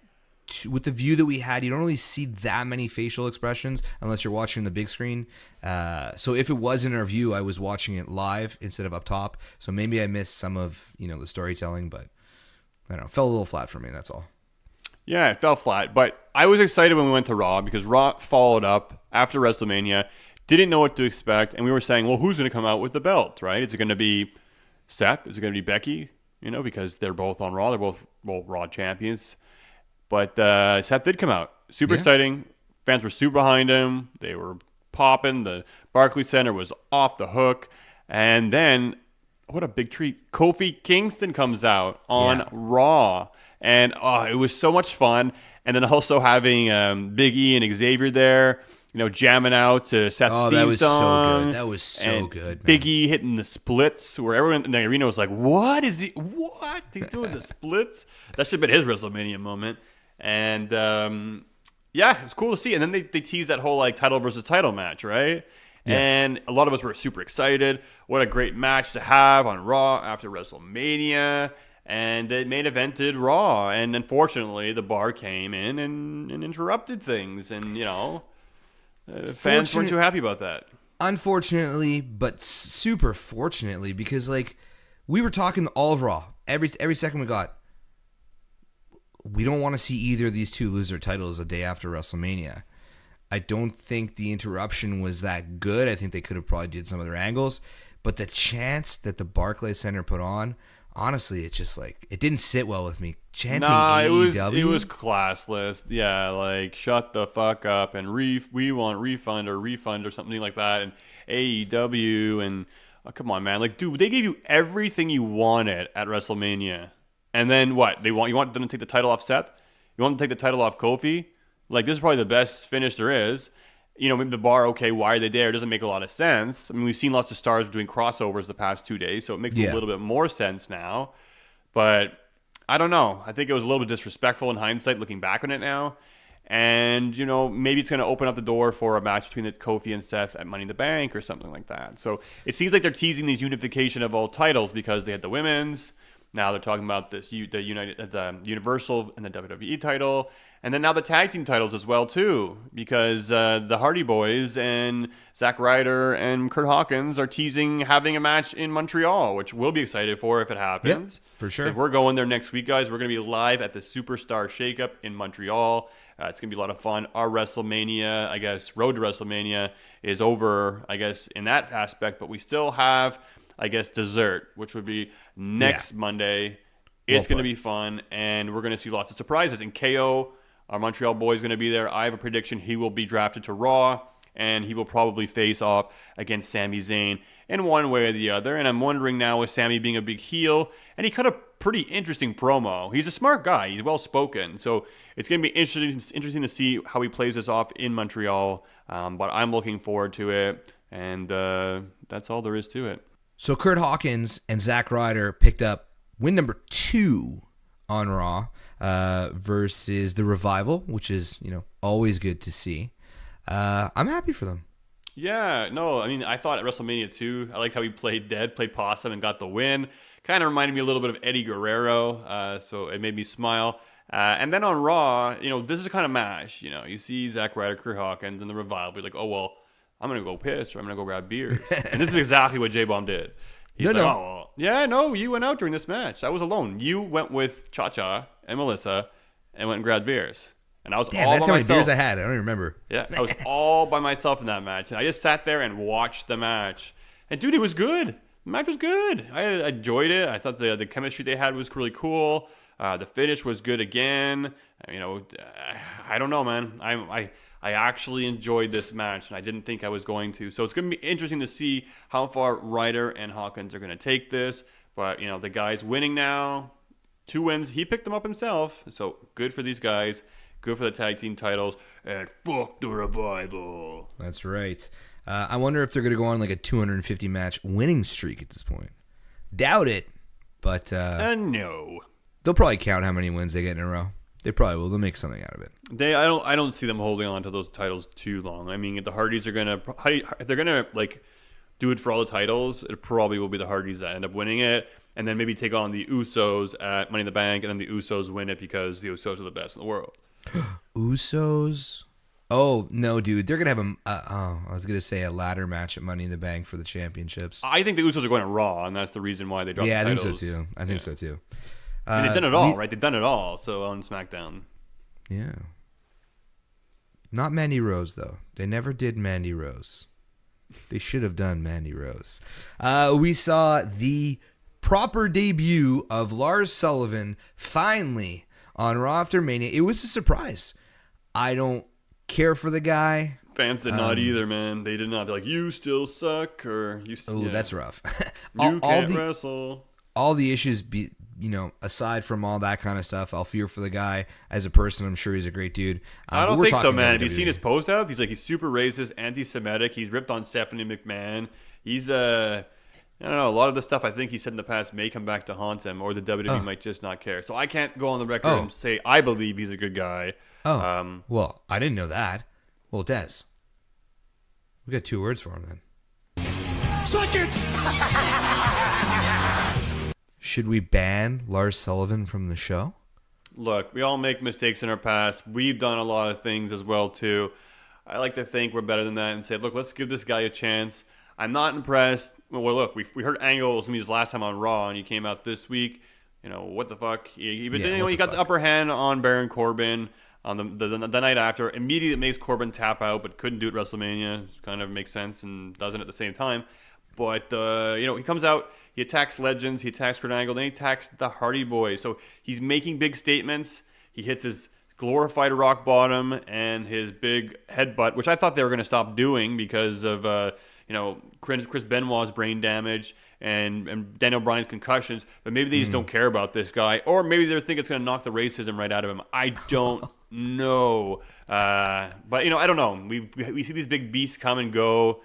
with the view that we had. You don't really see that many facial expressions unless you're watching the big screen. So if it was in our view, I was watching it live instead of up top. So maybe I missed some of the storytelling, but I don't know. It fell a little flat for me. That's all. Yeah, it fell flat, but I was excited when we went to Raw because Raw followed up after WrestleMania, didn't know what to expect, and we were saying, well, who's going to come out with the belt, right? Is it going to be Seth? Is it going to be Becky? You know, because they're both on Raw. They're both Raw champions. But Seth did come out. Super exciting. Fans were super behind him. They were popping. The Barclays Center was off the hook. And then, what a big treat. Kofi Kingston comes out on Raw. And it was so much fun. And then also having Big E and Xavier there, jamming out to Seth's theme song. That was so good. Man. Big E hitting the splits, where everyone in the arena was like, "What is he? What? He's doing the splits?" That should have been his WrestleMania moment. And it was cool to see. And then they teased that whole like title versus title match, right? Yeah. And a lot of us were super excited. What a great match to have on Raw after WrestleMania. And it main evented Raw, and unfortunately, the bar came in and interrupted things, and fans weren't too happy about that. Unfortunately, but super fortunately, because like we were talking all of Raw, every second we got, we don't want to see either of these two lose their titles a day after WrestleMania. I don't think the interruption was that good. I think they could have probably did some other angles, but the chance that the Barclays Center put on. Honestly, it's just like it didn't sit well with me. Chanting AEW. It was classless. Yeah, like shut the fuck up and we want refund or something like that. And AEW and come on, man, like dude, they gave you everything you wanted at WrestleMania, and then what? You want them to take the title off Seth? You want them to take the title off Kofi? Like this is probably the best finish there is. Maybe the bar, okay, why are they there? It doesn't make a lot of sense. I mean, we've seen lots of stars doing crossovers the past 2 days, so it makes a little bit more sense now. But I don't know. I think it was a little bit disrespectful in hindsight, looking back on it now. And, maybe it's going to open up the door for a match between Kofi and Seth at Money in the Bank or something like that. So it seems like they're teasing these unification of all titles because they had the women's. Now they're talking about the Universal and the WWE title. And then now the tag team titles as well, too, because the Hardy Boys and Zack Ryder and Kurt Hawkins are teasing having a match in Montreal, which we'll be excited for if it happens. Yep, for sure. We're going there next week, guys. We're going to be live at the Superstar Shakeup in Montreal. It's going to be a lot of fun. Our WrestleMania, I guess, road to WrestleMania is over, I guess, in that aspect. But we still have, I guess, dessert, which would be next Monday. It's going to be fun, and we're going to see lots of surprises. And KO... our Montreal boy is going to be there. I have a prediction he will be drafted to Raw, and he will probably face off against Sami Zayn in one way or the other. And I'm wondering now, with Sami being a big heel, and he cut a pretty interesting promo. He's a smart guy. He's well-spoken. So it's going to be interesting to see how he plays this off in Montreal. But I'm looking forward to it. And that's all there is to it. So Kurt Hawkins and Zack Ryder picked up win number 2 on Raw versus the Revival, which is, always good to see. I'm happy for them. Yeah, no, I mean, I thought at WrestleMania 2, I liked how he played dead, played possum, and got the win. Kind of reminded me a little bit of Eddie Guerrero, so it made me smile. And then on Raw, this is a kind of match. You see Zack Ryder, Kurt Hawkins, and the Revival. You're like, oh, well, I'm going to go piss or I'm going to go grab beers. And this is exactly what J-Bomb did. He's like, oh, well, yeah, no, you went out during this match. I was alone. You went with Cha-Cha and Melissa and went and grabbed beers. And I was all by myself. That's how many beers I had. I don't even remember. Yeah, I was all by myself in that match. And I just sat there and watched the match. And, dude, it was good. The match was good. I enjoyed it. I thought the chemistry they had was really cool. The finish was good again. I don't know, man. I actually enjoyed this match, and I didn't think I was going to. So it's going to be interesting to see how far Ryder and Hawkins are going to take this. But, the guy's winning now. 2 wins. He picked them up himself. So good for these guys. Good for the tag team titles. And fuck the Revival. That's right. I wonder if they're going to go on like a 250 match winning streak at this point. Doubt it, but no. They'll probably count how many wins they get in a row. They probably will. They'll make something out of it. I don't see them holding on to those titles too long. I mean, if the Hardys are gonna, if they're gonna do it for all the titles, it probably will be the Hardys that end up winning it, and then maybe take on the Usos at Money in the Bank, and then the Usos win it because the Usos are the best in the world. Usos? Oh no, dude! They're gonna have I was gonna say a ladder match at Money in the Bank for the championships. I think the Usos are going to Raw, and that's the reason why they dropped the titles. I think so too. I think so too. And they've done it all, right? They've done it all. So on SmackDown. Yeah. Not Mandy Rose though. They never did Mandy Rose. They should have done Mandy Rose. We saw the proper debut of Lars Sullivan finally on Raw After Mania. It was a surprise. I don't care for the guy. Fans did not either, man. They did not. They're like, you still suck, or you. Oh, that's rough. You can't wrestle. All the issues, aside from all that kind of stuff, I'll fear for the guy as a person. I'm sure he's a great dude. I don't think so, man. Have you seen his post out? He's super racist, anti-Semitic. He's ripped on Stephanie McMahon. He's I don't know. A lot of the stuff I think he said in the past may come back to haunt him, or the WWE might just not care. So I can't go on the record and say I believe he's a good guy. Well, I didn't know that. Well, Des, we got 2 words for him then. Suck it! Should we ban Lars Sullivan from the show? Look, we all make mistakes in our past. We've done a lot of things as well, too. I like to think we're better than that and say, look, let's give this guy a chance. I'm not impressed. Well, look, we heard Angle was his last time on Raw, and he came out this week. What the fuck? He got the upper hand on Baron Corbin on the night after. Immediately makes Corbin tap out, but couldn't do it at WrestleMania. Kind of makes sense and doesn't at the same time. But, he comes out, he attacks Legends, he attacks Kurt Angle, then he attacks the Hardy Boys. So he's making big statements. He hits his glorified rock bottom and his big headbutt, which I thought they were going to stop doing because of, Chris Benoit's brain damage and Daniel Bryan's concussions. But maybe they just don't care about this guy. Or maybe they think it's going to knock the racism right out of him. I don't know. But, I don't know. We see these big beasts come and go.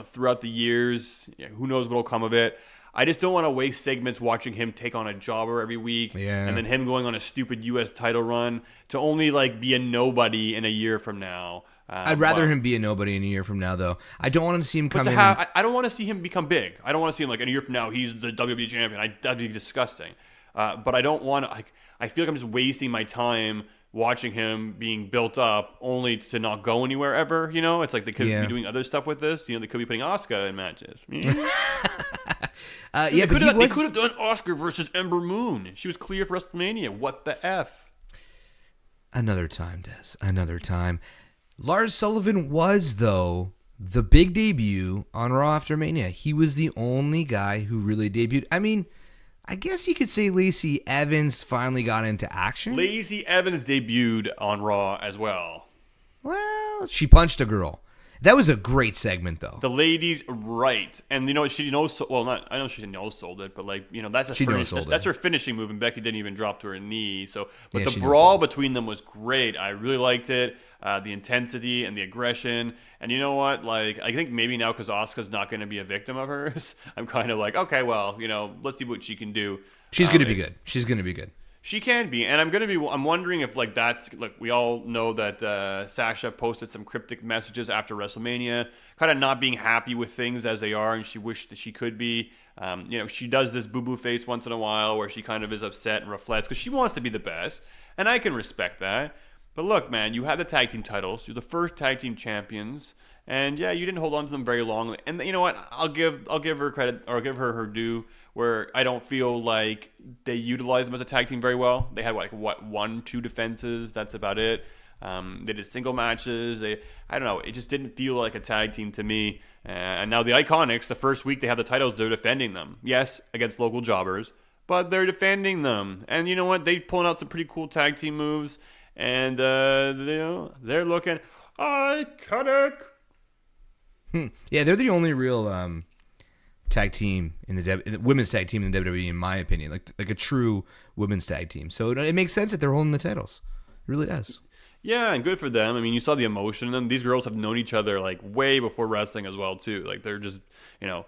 Throughout the years, who knows what'll come of it. I just don't want to waste segments watching him take on a jobber every week, and then him going on a stupid U.S. title run to only be a nobody in a year from now. I'd rather him be a nobody in a year from now, though. I don't want to see him come in. I don't want to see him become big. I don't want to see him in a year from now he's the WWE champion. That'd be disgusting. But I don't want to. I feel like I'm just wasting my time watching him being built up only to not go anywhere ever. It's like they could be doing other stuff with this. They could be putting Asuka in matches. They could have done Asuka versus Ember Moon. She was clear for WrestleMania. What the F? Another time, Des. Another time. Lars Sullivan was, though, the big debut on Raw After Mania. He was the only guy who really debuted. I mean, I guess you could say Lacey Evans finally got into action. Lacey Evans debuted on Raw as well. Well, she punched a girl. That was a great segment, though. The ladies, right. And you know, she knows, well, not, I know she no-sold it, but like, you know, that's her finishing move, and Becky didn't even drop to her knee. So, but the brawl between them was great. I really liked it. The intensity and the aggression. And you know what? Like, I think maybe now because Asuka's not going to be a victim of hers, I'm kind of like, okay, well, you know, let's see what she can do. She's going to be good. She's going to be good. She can be, and I'm wondering if like that's like we all know that Sasha posted some cryptic messages after WrestleMania, kind of not being happy with things as they are, and she wished that she could be. You know, she does this boo-boo face once in a while where she kind of is upset and reflects because she wants to be the best, and I can respect that. But look, man, you had the tag team titles, you're the first tag team champions, and yeah, you didn't hold on to them very long. And you know what? I'll give her credit, or I'll give her due. Where I don't feel like they utilize them as a tag team very well. They had what 1-2 defenses. That's about it. They did single matches. I don't know. It just didn't feel like a tag team to me. And now the Iconics, the first week they have the titles, they're defending them. Yes, against local jobbers, but they're defending them. And you know what? They're pulling out some pretty cool tag team moves, and you know, they're looking iconic. Yeah, they're the only real tag team in the women's tag team in the WWE, in my opinion, like a true women's tag team. So it makes sense that they're holding the titles. It really does. Yeah, and good for them. I mean, you saw the emotion in them. These girls have known each other like way before wrestling as well too. Like they're just, you know,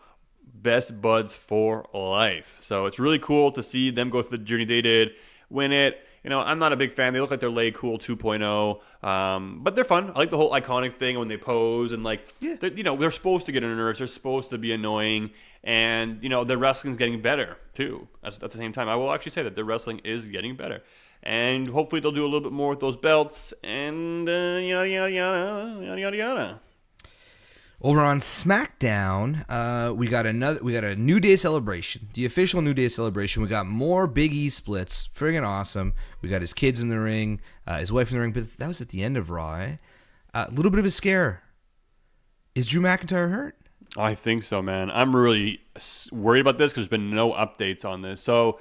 best buds for life. So it's really cool to see them go through the journey they did, win it. You know, I'm not a big fan. They look like they're Lay Cool 2.0, but they're fun. I like the whole iconic thing when they pose and like, you know, they're supposed to get on your nerves. They're supposed to be annoying, and you know, their wrestling's getting better too. At the same time, I will actually say that their wrestling is getting better, and hopefully they'll do a little bit more with those belts and yada yada yada yada yada yada. Over on SmackDown, we got a New Day celebration, the official New Day celebration. We got more Big E splits, friggin' awesome. We got his kids in the ring, his wife in the ring, but that was at the end of Raw. A little bit of a scare. Is Drew McIntyre hurt? I think so, man. I'm really worried about this because there's been no updates on this. So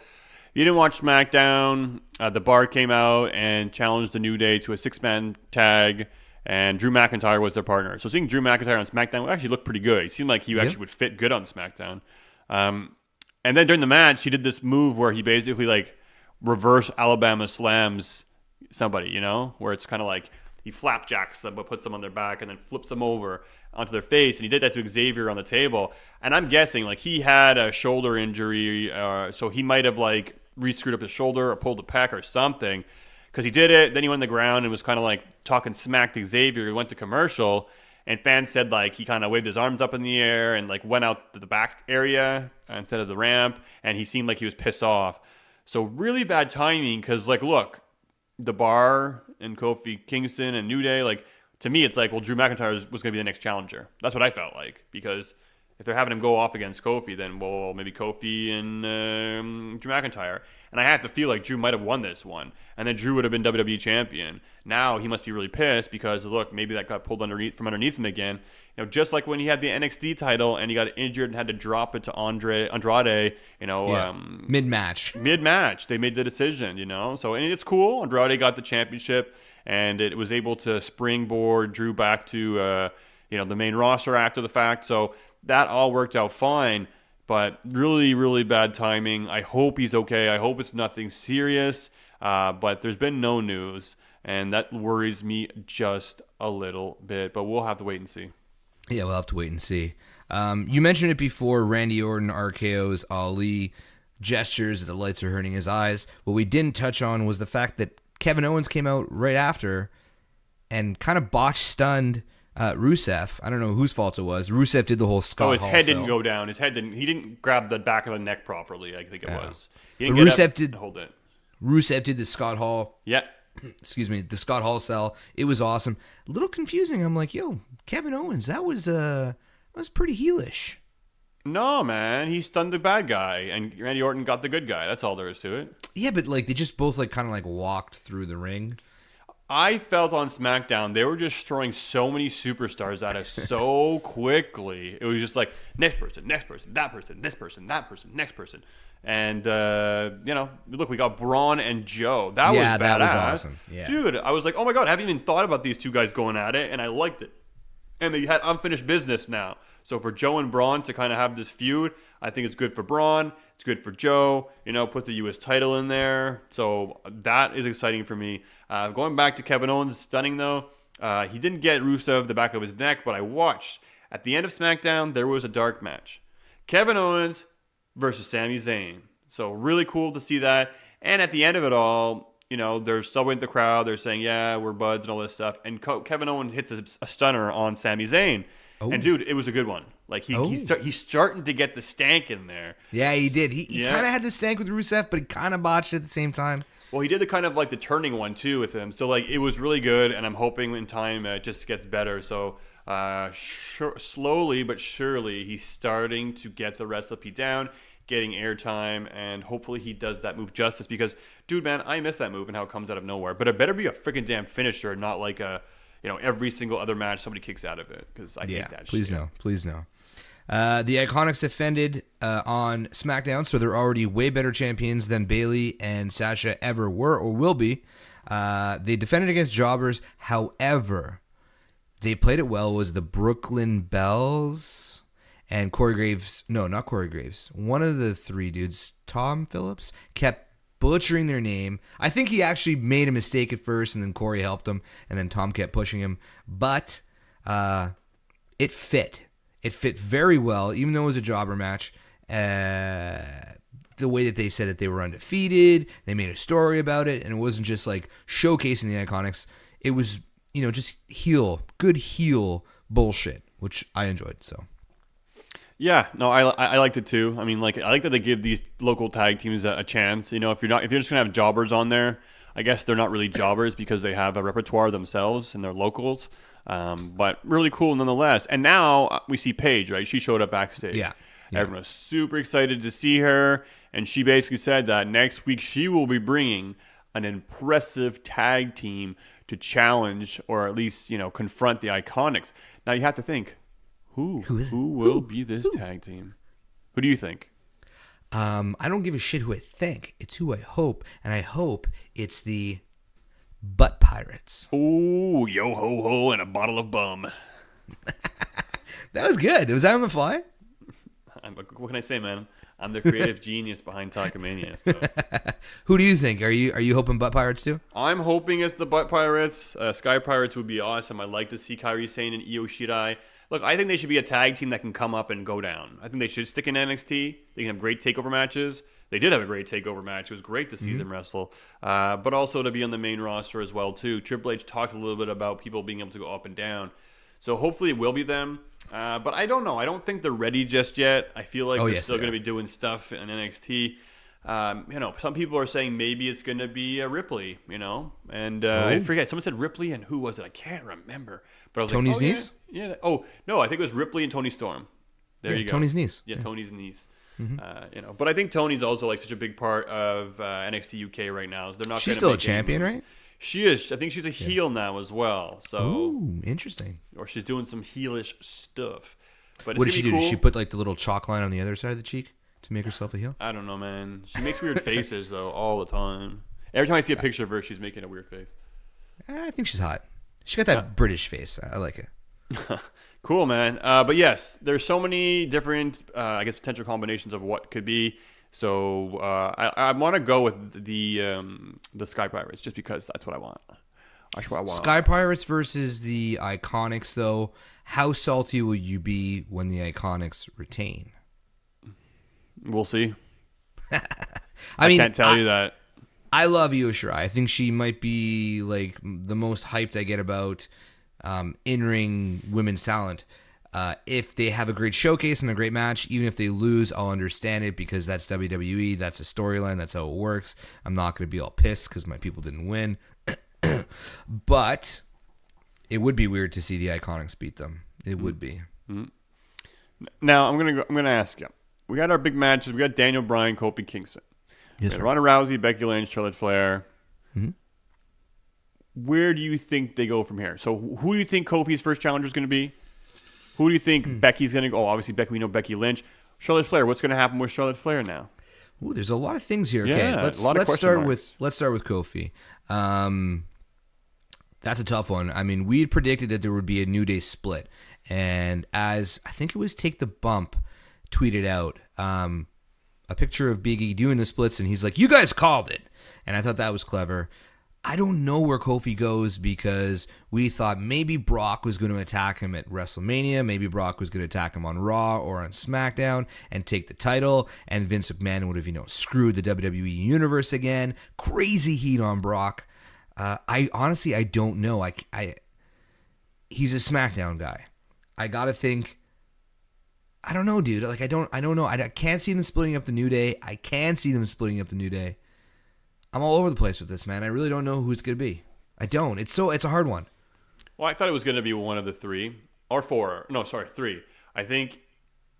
you didn't watch SmackDown. The Bar came out and challenged the New Day to a 6-man tag. And Drew McIntyre was their partner. So seeing Drew McIntyre on SmackDown actually looked pretty good. He seemed like he actually would fit good on SmackDown. And then during the match, he did this move where he basically like reverse Alabama slams somebody, you know, where it's kind of like he flapjacks them but puts them on their back and then flips them over onto their face. And he did that to Xavier on the table. And I'm guessing like he had a shoulder injury, so he might have like re-screwed up his shoulder or pulled a pec or something. Because he did it, then he went on the ground and was kind of like talking smack to Xavier. He went to commercial, and fans said like he kind of waved his arms up in the air and like went out to the back area instead of the ramp, and he seemed like he was pissed off. So really bad timing because like look, the Bar and Kofi Kingston and New Day, like to me it's like, well, Drew McIntyre was going to be the next challenger. That's what I felt like, because if they're having him go off against Kofi, then well maybe Kofi and Drew McIntyre. And I have to feel like Drew might have won this one. And then Drew would have been WWE champion. Now he must be really pissed because, look, maybe that got pulled from underneath him again. You know, just like when he had the NXT title and he got injured and had to drop it to Andrade, you know. Mid-match. They made the decision, you know. So, and it's cool. Andrade got the championship, and it was able to springboard Drew back to, you know, the main roster after the fact. So that all worked out fine. But really, really bad timing. I hope he's okay. I hope it's nothing serious. But there's been no news, and that worries me just a little bit. But we'll have to wait and see. Yeah, we'll have to wait and see. You mentioned it before, Randy Orton, RKO's Ali, gestures that the lights are hurting his eyes. What we didn't touch on was the fact that Kevin Owens came out right after and kind of botched, stunned Rusev. I don't know whose fault it was. Rusev did the whole Scott Hall. His head didn't go down. He didn't grab the back of the neck properly, I think it was. He didn't Rusev did hold it. Rusev did the Scott Hall. Yeah. Excuse me, the Scott Hall cell. It was awesome. A little confusing. I'm like, yo, Kevin Owens, that was pretty heelish. No, man, he stunned the bad guy, and Randy Orton got the good guy. That's all there is to it. Yeah, but like they just both like kind of like walked through the ring. I felt on SmackDown they were just throwing so many superstars at us so quickly. It was just like next person, that person, this person, that person, next person. And, you know, look, we got Braun and Joe. That was badass. That was awesome. Yeah. Dude, I was like, oh my God, I haven't even thought about these two guys going at it, and I liked it. And they had unfinished business now. So for Joe and Braun to kind of have this feud, I think it's good for Braun. It's good for Joe. Put the U.S. title in there. So that is exciting for me. Going back to Kevin Owens, stunning though. He didn't get Rusev the back of his neck, but I watched. At the end of SmackDown, there was a dark match. Kevin Owens versus Sami Zayn. So really cool to see that. And at the end of it all, they're subbing the crowd. They're saying, yeah, we're buds and all this stuff. And Kevin Owens hits a stunner on Sami Zayn. Oh. And dude, it was a good one. Like he's starting to get the stank in there. Yeah, he did. He kind of had the stank with Rusev, but he kind of botched it at the same time. Well, he did the kind of like the turning one too with him. So like it was really good, and I'm hoping in time it just gets better. So slowly but surely, he's starting to get the recipe down, getting airtime, and hopefully he does that move justice. Because, dude, man, I miss that move and how it comes out of nowhere. But it better be a freaking damn finisher, not like every single other match somebody kicks out of it. Because I hate that please shit. Please no. The Iconics defended on SmackDown, so they're already way better champions than Bayley and Sasha ever were or will be. They defended against jobbers. However, they played it well. It was the Brooklyn Bells and Corey Graves. No, not Corey Graves. One of the three dudes, Tom Phillips, kept butchering their name. I think he actually made a mistake at first, and then Corey helped him, and then Tom kept pushing him. But it fit. It fit very well, even though it was a jobber match. The way that they said that they were undefeated, they made a story about it, and it wasn't just like showcasing the Iconics. It was, just good heel bullshit, which I enjoyed. So, yeah, no, I liked it too. I mean, I like that they give these local tag teams a chance. If you're just gonna have jobbers on there, I guess they're not really jobbers because they have a repertoire themselves and they're locals. But really cool nonetheless. And now we see Paige, right? She showed up backstage. Yeah. Everyone was super excited to see her. And she basically said that next week she will be bringing an impressive tag team to challenge or at least, confront the Iconics. Now you have to think, who will be this tag team? Who do you think? I don't give a shit who I think. It's who I hope. And I hope it's the Butt Pirates. Ooh, yo ho ho and a bottle of bum. That was good. Was that on the fly? What can I say, man? I'm the creative genius behind Talkamania. So. Who do you think? Are you hoping Butt Pirates too? I'm hoping it's the Butt Pirates. Sky Pirates would be awesome. I'd like to see Kairi Sane and Io Shirai. Look, I think they should be a tag team that can come up and go down. I think they should stick in NXT. They can have great takeover matches. They did have a great takeover match. It was great to see them wrestle. But also to be on the main roster as well, too. Triple H talked a little bit about people being able to go up and down. So hopefully it will be them. But I don't know. I don't think they're ready just yet. I feel like they're still going to be doing stuff in NXT. Some people are saying maybe it's going to be Ripley, And I forget. Someone said Ripley, and who was it? I can't remember. But I was Tony's niece? Yeah. Oh, no, I think it was Ripley and Tony Storm. There you go. Tony's niece. Yeah, Tony's niece. But I think Tony's also like such a big part of NXT UK right now. They're not. She's still a champion, right? She is. I think she's a heel now as well. So, ooh, interesting. Or she's doing some heelish stuff. But what did she do? Cool. Did she put like the little chalk line on the other side of the cheek to make herself a heel? I don't know, man. She makes weird faces though all the time. Every time I see a picture of her, she's making a weird face. I think she's hot. She got that British face. I like it. Cool, man. But yes, there's so many different, potential combinations of what could be. So I want to go with the Sky Pirates just because that's what I want. That's what I want. Sky Pirates versus the Iconics, though. How salty will you be when the Iconics retain? We'll see. I can't tell you that. I love Io Shirai. I think she might be like the most hyped I get about in-ring women's talent. If they have a great showcase and a great match, even if they lose, I'll understand it because that's WWE. That's a storyline. That's how it works. I'm not going to be all pissed because my people didn't win. But it would be weird to see the Iconics beat them. It would be. Mm-hmm. Now I'm gonna ask you. We got our big matches. We got Daniel Bryan, Kofi Kingston. Yes, sir. Ronda Rousey, Becky Lynch, Charlotte Flair. Mm-hmm. Where do you think they go from here? So who do you think Kofi's first challenger is going to be? Who do you think Becky's going to go? Oh, obviously Becky. We know Becky Lynch. Charlotte Flair. What's going to happen with Charlotte Flair now? Ooh, there's a lot of things here. Yeah, okay, let's start with Kofi. That's a tough one. I mean, we had predicted that there would be a New Day split, And as I think it was Take the Bump tweeted out a picture of Big E doing the splits, and he's like, "You guys called it." And I thought that was clever. I don't know where Kofi goes because we thought maybe Brock was going to attack him at WrestleMania. Maybe Brock was going to attack him on Raw or on SmackDown and take the title. And Vince McMahon would have, screwed the WWE Universe again. Crazy heat on Brock. I honestly don't know. He's a SmackDown guy. I gotta think. I don't know, dude. Like I don't know. I can't see them splitting up the New Day. I can see them splitting up the New Day. I'm all over the place with this, man. I really don't know who it's going to be. I don't. It's a hard one. Well, I thought it was going to be one of the three or four. No, sorry, three. I think,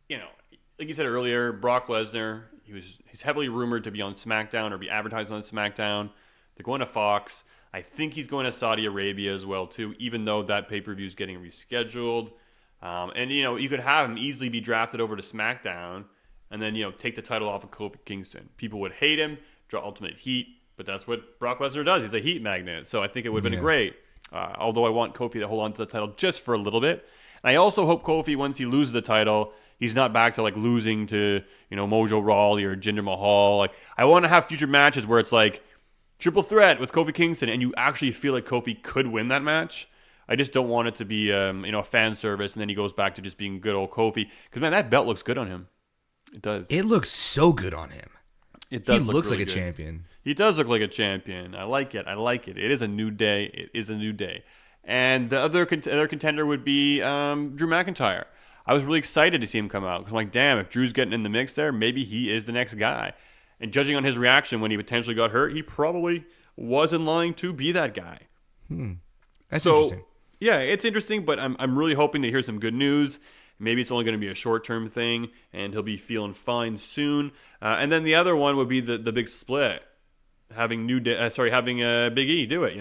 like you said earlier, Brock Lesnar, he's heavily rumored to be on SmackDown or be advertised on SmackDown. They're going to Fox. I think he's going to Saudi Arabia as well, too, even though that pay-per-view is getting rescheduled. And, you could have him easily be drafted over to SmackDown and then, take the title off of Kofi Kingston. People would hate him, draw ultimate heat. But that's what Brock Lesnar does. He's a heat magnet. So I think it would have been great. Although I want Kofi to hold on to the title just for a little bit. And I also hope Kofi, once he loses the title, he's not back to losing to, Mojo Rawley or Jinder Mahal. I want to have future matches where it's triple threat with Kofi Kingston and you actually feel like Kofi could win that match. I just don't want it to be, a fan service and then he goes back to just being good old Kofi. Because, man, that belt looks good on him. It does. It looks so good on him. It does. He looks really like a good. champion. He does look like a champion. I like it. It is a new day. It is a new day. And the other contender would be Drew McIntyre. I was really excited to see him come out. Because I'm like, damn, if Drew's getting in the mix there, maybe he is the next guy. And judging on his reaction when he potentially got hurt, he probably was in line to be that guy. That's interesting. Yeah, it's interesting, but I'm really hoping to hear some good news. Maybe it's only going to be a short-term thing, and he'll be feeling fine soon. And then the other one would be the big split, having Big E do it.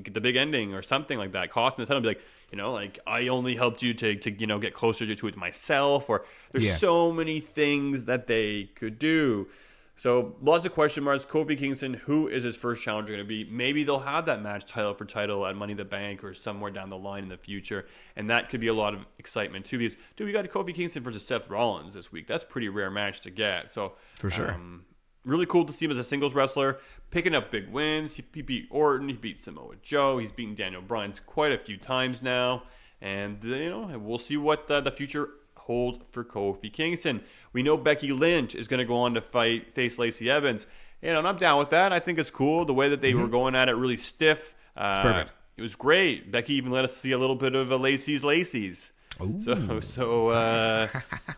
Get the big ending or something like that. Costing the title, be like, I only helped you to get closer to it myself. Or there's so many things that they could do. So lots of question marks. Kofi Kingston, who is his first challenger going to be? Maybe they'll have that match title for title at Money in the Bank or somewhere down the line in the future. And that could be a lot of excitement too. Because, we got Kofi Kingston versus Seth Rollins this week. That's a pretty rare match to get. So for sure. Really cool to see him as a singles wrestler, picking up big wins. He beat Orton. He beat Samoa Joe. He's beaten Daniel Bryan quite a few times now. And, we'll see what the future holds for Kofi Kingston. We know Becky Lynch is going to go on to face Lacey Evans. And I'm down with that. I think it's cool. The way that they were going at it really stiff. Perfect. It was great. Becky even let us see a little bit of Lacey's. Ooh. So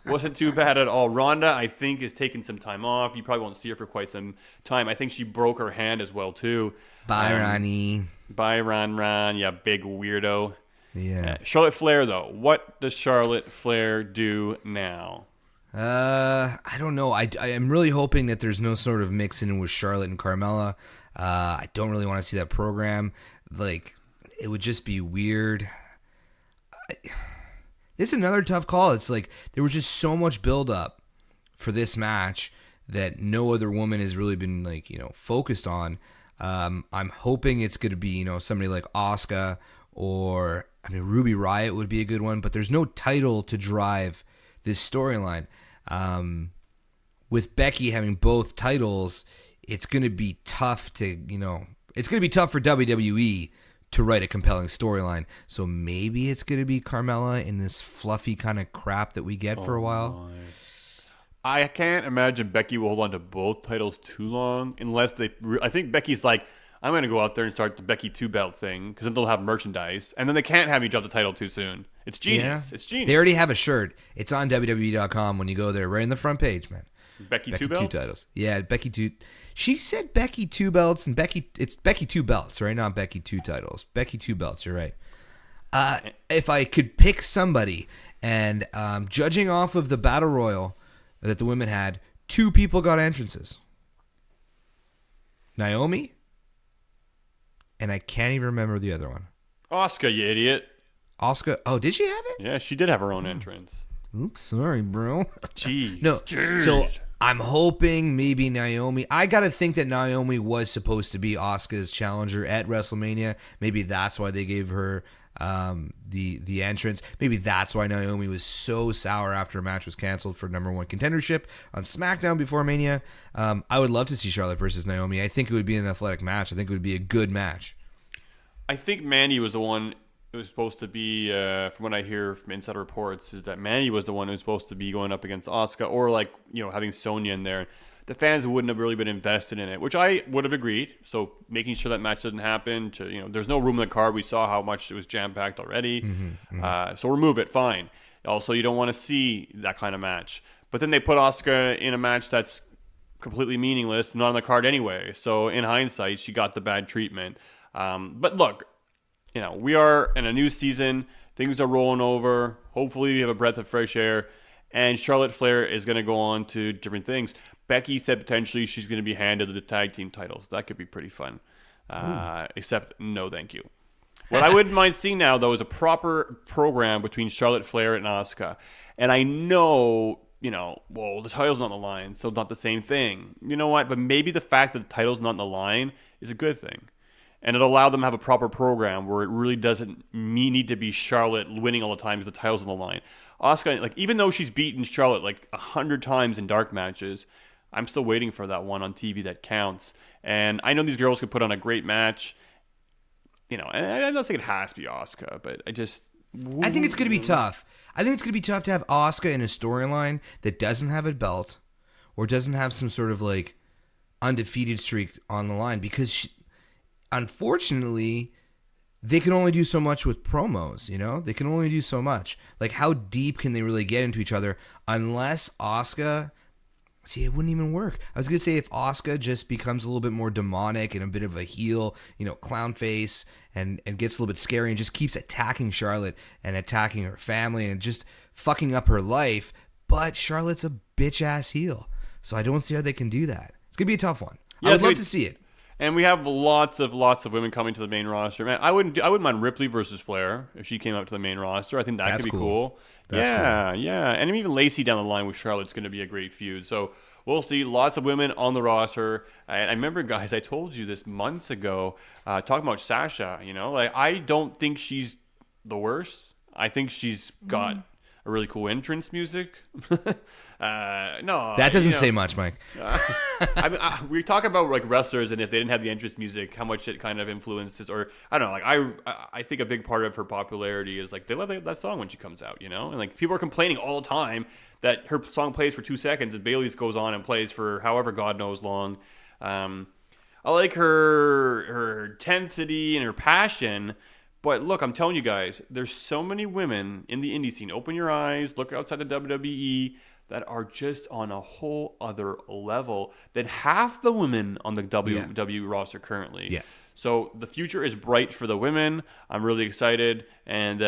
wasn't too bad at all. Ronda, I think, is taking some time off. You probably won't see her for quite some time. I think she broke her hand as well, too. Bye, Ronnie. Bye, Ron. Yeah, big weirdo. Yeah. Charlotte Flair, though. What does Charlotte Flair do now? I don't know. I am really hoping that there's no sort of mixing with Charlotte and Carmella. I don't really want to see that program. It would just be weird. This is another tough call. It's there was just so much build-up for this match that no other woman has really been focused on. I'm hoping it's going to be somebody like Asuka or Ruby Riott would be a good one, but there's no title to drive this storyline. With Becky having both titles, it's going to be tough to it's going to be tough for WWE to write a compelling storyline. So maybe it's going to be Carmella in this fluffy kind of crap that we get for a while. I can't imagine Becky will hold on to both titles too long unless I think Becky's like, I'm going to go out there and start the Becky 2-belt thing because then they'll have merchandise. And then they can't have you drop the title too soon. It's genius. Yeah. It's genius. They already have a shirt. It's on WWE.com when you go there, right in the front page, man. Becky 2 belts? 2 titles. Yeah, Becky 2. She said Becky 2 belts, and it's Becky 2 belts, right? Not Becky 2 titles. Becky 2 belts, you're right. If I could pick somebody, and judging off of the Battle Royal that the women had, 2 people got entrances. Naomi, and I can't even remember the other one. Asuka, you idiot. Asuka. Oh, did she have it? Yeah, she did have her own entrance. Oops, sorry, bro. Jeez. No. Jeez. So I'm hoping maybe Naomi. I got to think that Naomi was supposed to be Asuka's challenger at WrestleMania. Maybe that's why they gave her the entrance. Maybe that's why Naomi was so sour after a match was canceled for number one contendership on SmackDown before Mania. I would love to see Charlotte versus Naomi. I think it would be an athletic match. I think it would be a good match. I think Mandy was the one who was supposed to be, from what I hear from insider reports, is that Mandy was the one who was supposed to be going up against Asuka, or like, having Sonya in there. The fans wouldn't have really been invested in it, which I would have agreed. So making sure that match doesn't happen. There's no room in the card. We saw how much it was jam-packed already. So remove it, fine. Also, you don't want to see that kind of match. But then they put Asuka in a match that's completely meaningless, not on the card anyway. So in hindsight, she got the bad treatment. But look, we are in a new season. Things are rolling over. Hopefully we have a breath of fresh air. And Charlotte Flair is going to go on to different things. Becky said potentially she's going to be handed the tag team titles. That could be pretty fun. Except no thank you. What I wouldn't mind seeing now, though, is a proper program between Charlotte Flair and Asuka. And I know, the title's not on the line, so not the same thing. You know what? But maybe the fact that the title's not on the line is a good thing. And it'll allow them to have a proper program where it really doesn't need to be Charlotte winning all the time because the title's on the line. Asuka, even though she's beaten Charlotte 100 times in dark matches, I'm still waiting for that one on TV that counts. And I know these girls could put on a great match. And I'm not saying it has to be Asuka, but I think it's going to be tough. I think it's going to be tough to have Asuka in a storyline that doesn't have a belt or doesn't have some sort of undefeated streak on the line because unfortunately, they can only do so much with promos, They can only do so much. How deep can they really get into each other unless Asuka... See, it wouldn't even work. I was going to say if Asuka just becomes a little bit more demonic and a bit of a heel, clown face and gets a little bit scary and just keeps attacking Charlotte and attacking her family and just fucking up her life. But Charlotte's a bitch-ass heel. So I don't see how they can do that. It's going to be a tough one. Yeah, I would love to see it. And we have lots of women coming to the main roster. Man, I wouldn't mind Ripley versus Flair if she came up to the main roster. I think that could be cool. Yeah. And even Lacey down the line with Charlotte's going to be a great feud. So we'll see lots of women on the roster. And I remember, guys, I told you this months ago, talking about Sasha. I don't think she's the worst. I think she's got a really cool entrance music. No, that doesn't say much, Mike. We talk about wrestlers and if they didn't have the entrance music, how much it kind of influences, or I don't know. I think a big part of her popularity is they love that song when she comes out, and people are complaining all the time that her song plays for 2 seconds and Bayley's goes on and plays for however God knows long. I like her intensity and her passion. But look, I'm telling you guys, there's so many women in the indie scene. Open your eyes, look outside the WWE that are just on a whole other level than half the women on the WWE roster currently. Yeah. So the future is bright for the women. I'm really excited, and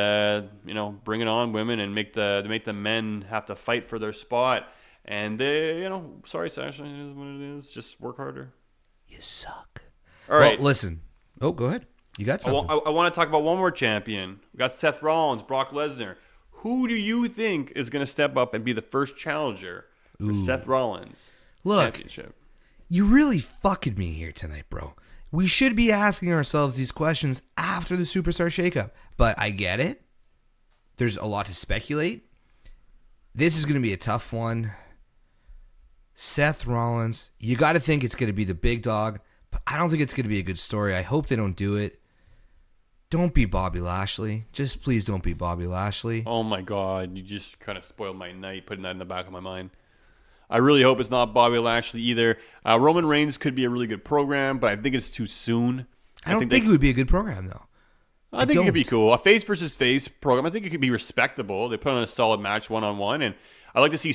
bring it on, women, and make the men have to fight for their spot. And sorry, Sasha, it is what it is. Just work harder. You suck. All right, well, listen. Oh, go ahead. You got something. I want to talk about one more champion. We got Seth Rollins, Brock Lesnar. Who do you think is going to step up and be the first challenger for Seth Rollins' championship? You really fucking me here tonight, bro. We should be asking ourselves these questions after the Superstar Shakeup. But I get it. There's a lot to speculate. This is going to be a tough one. Seth Rollins, you got to think it's going to be the big dog. But I don't think it's going to be a good story. I hope they don't do it. Don't be Bobby Lashley. Just please don't be Bobby Lashley. Oh my God, you just kind of spoiled my night putting that in the back of my mind. I really hope it's not Bobby Lashley either. Roman Reigns could be a really good program, but I think it's too soon. I don't think it would be a good program, though. I think it could be cool. A face versus face program. I think it could be respectable. They put on a solid match 1-on-1, and I'd like to see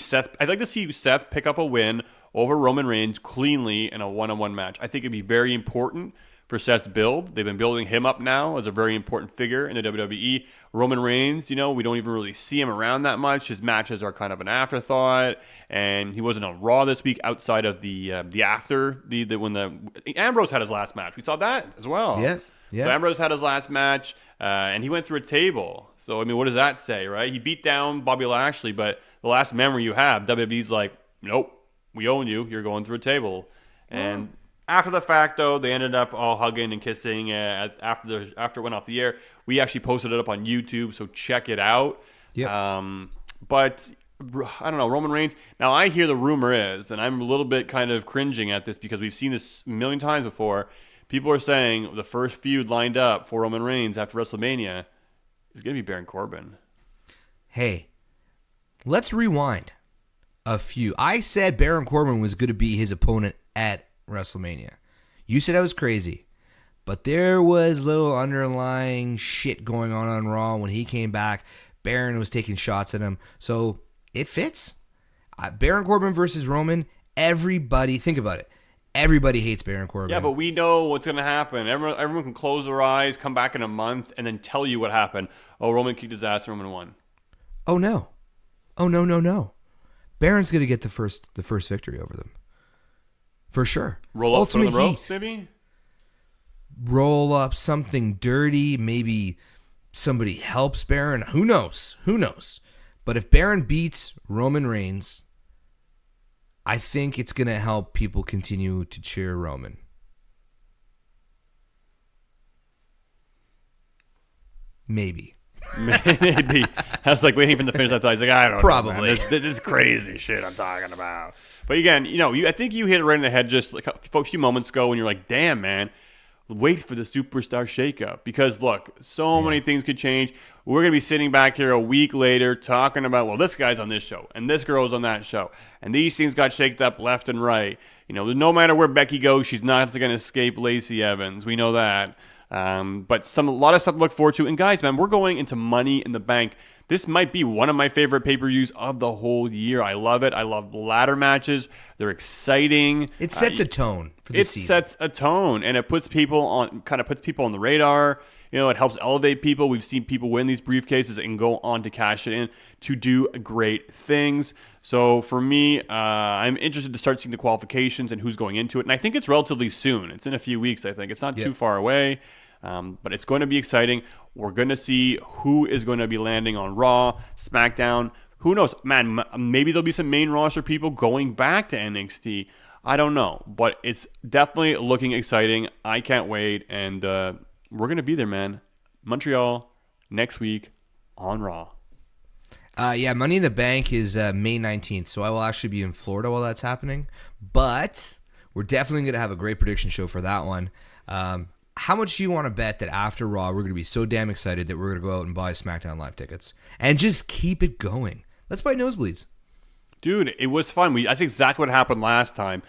Seth pick up a win over Roman Reigns cleanly in a 1-on-1 match. I think it'd be very important for Seth's build. They've been building him up now as a very important figure in the WWE. Roman Reigns, we don't even really see him around that much. His matches are kind of an afterthought, and he wasn't on Raw this week outside of the after when Ambrose had his last match. We saw that as well. Yeah. So Ambrose had his last match, and he went through a table. So what does that say, right? He beat down Bobby Lashley, but the last memory you have, WWE's like, nope. we own you. You're going through a table. And after the fact, though, they ended up all hugging and kissing after it went off the air. We actually posted it up on YouTube, so check it out. Yep. But I don't know, Roman Reigns. Now, I hear the rumor is, and I'm a little bit kind of cringing at this because we've seen this a million times before. People are saying the first feud lined up for Roman Reigns after WrestleMania is going to be Baron Corbin. Hey, let's rewind a few. I said Baron Corbin was going to be his opponent at WrestleMania. You said I was crazy. But there was little underlying shit going on Raw when he came back. Baron was taking shots at him. So it fits. Baron Corbin versus Roman. Everybody, think about it. Everybody hates Baron Corbin. Yeah, but we know what's going to happen. Everyone can close their eyes, come back in a month, and then tell you what happened. Oh, Roman kicked his ass, Roman won. Oh, no. Oh, no. Baron's going to get the first victory over them. For sure. Roll up Ultimate from the ropes, Heat. maybe? Roll up something dirty. Maybe somebody helps Baron. Who knows? But if Baron beats Roman Reigns, I think it's going to help people continue to cheer Roman. I was like waiting for him to finish. I thought he's like, I don't Probably. know. Man. This is crazy shit I'm talking about. But again, I think you hit it right in the head just like a few moments ago when you're like, damn, man, wait for the superstar shakeup. Because look, so many things could change. We're going to be sitting back here a week later talking about, well, this guy's on this show and this girl's on that show. And these things got shaked up left and right. No matter where Becky goes, she's not going to escape Lacey Evans. We know that. But a lot of stuff to look forward to. And guys, man, we're going into Money in the Bank. This might be one of my favorite pay-per-views of the whole year. I love it. I love ladder matches. They're exciting. It sets a tone for the season. It sets a tone, and it puts people on the radar. It helps elevate people. We've seen people win these briefcases and go on to cash it in to do great things. So for me, I'm interested to start seeing the qualifications and who's going into it. And I think it's relatively soon. It's in a few weeks, I think. It's not too far away. But it's going to be exciting. We're going to see who is going to be landing on Raw, SmackDown. Who knows? Man, maybe there'll be some main roster people going back to NXT. I don't know. But it's definitely looking exciting. I can't wait. And we're going to be there, man. Montreal next week on Raw. Money in the Bank is May 19th. So I will actually be in Florida while that's happening. But we're definitely going to have a great prediction show for that one. How much do you want to bet that after Raw, we're going to be so damn excited that we're going to go out and buy SmackDown Live tickets and just keep it going? Let's buy nosebleeds. Dude, it was fun. That's exactly what happened last time.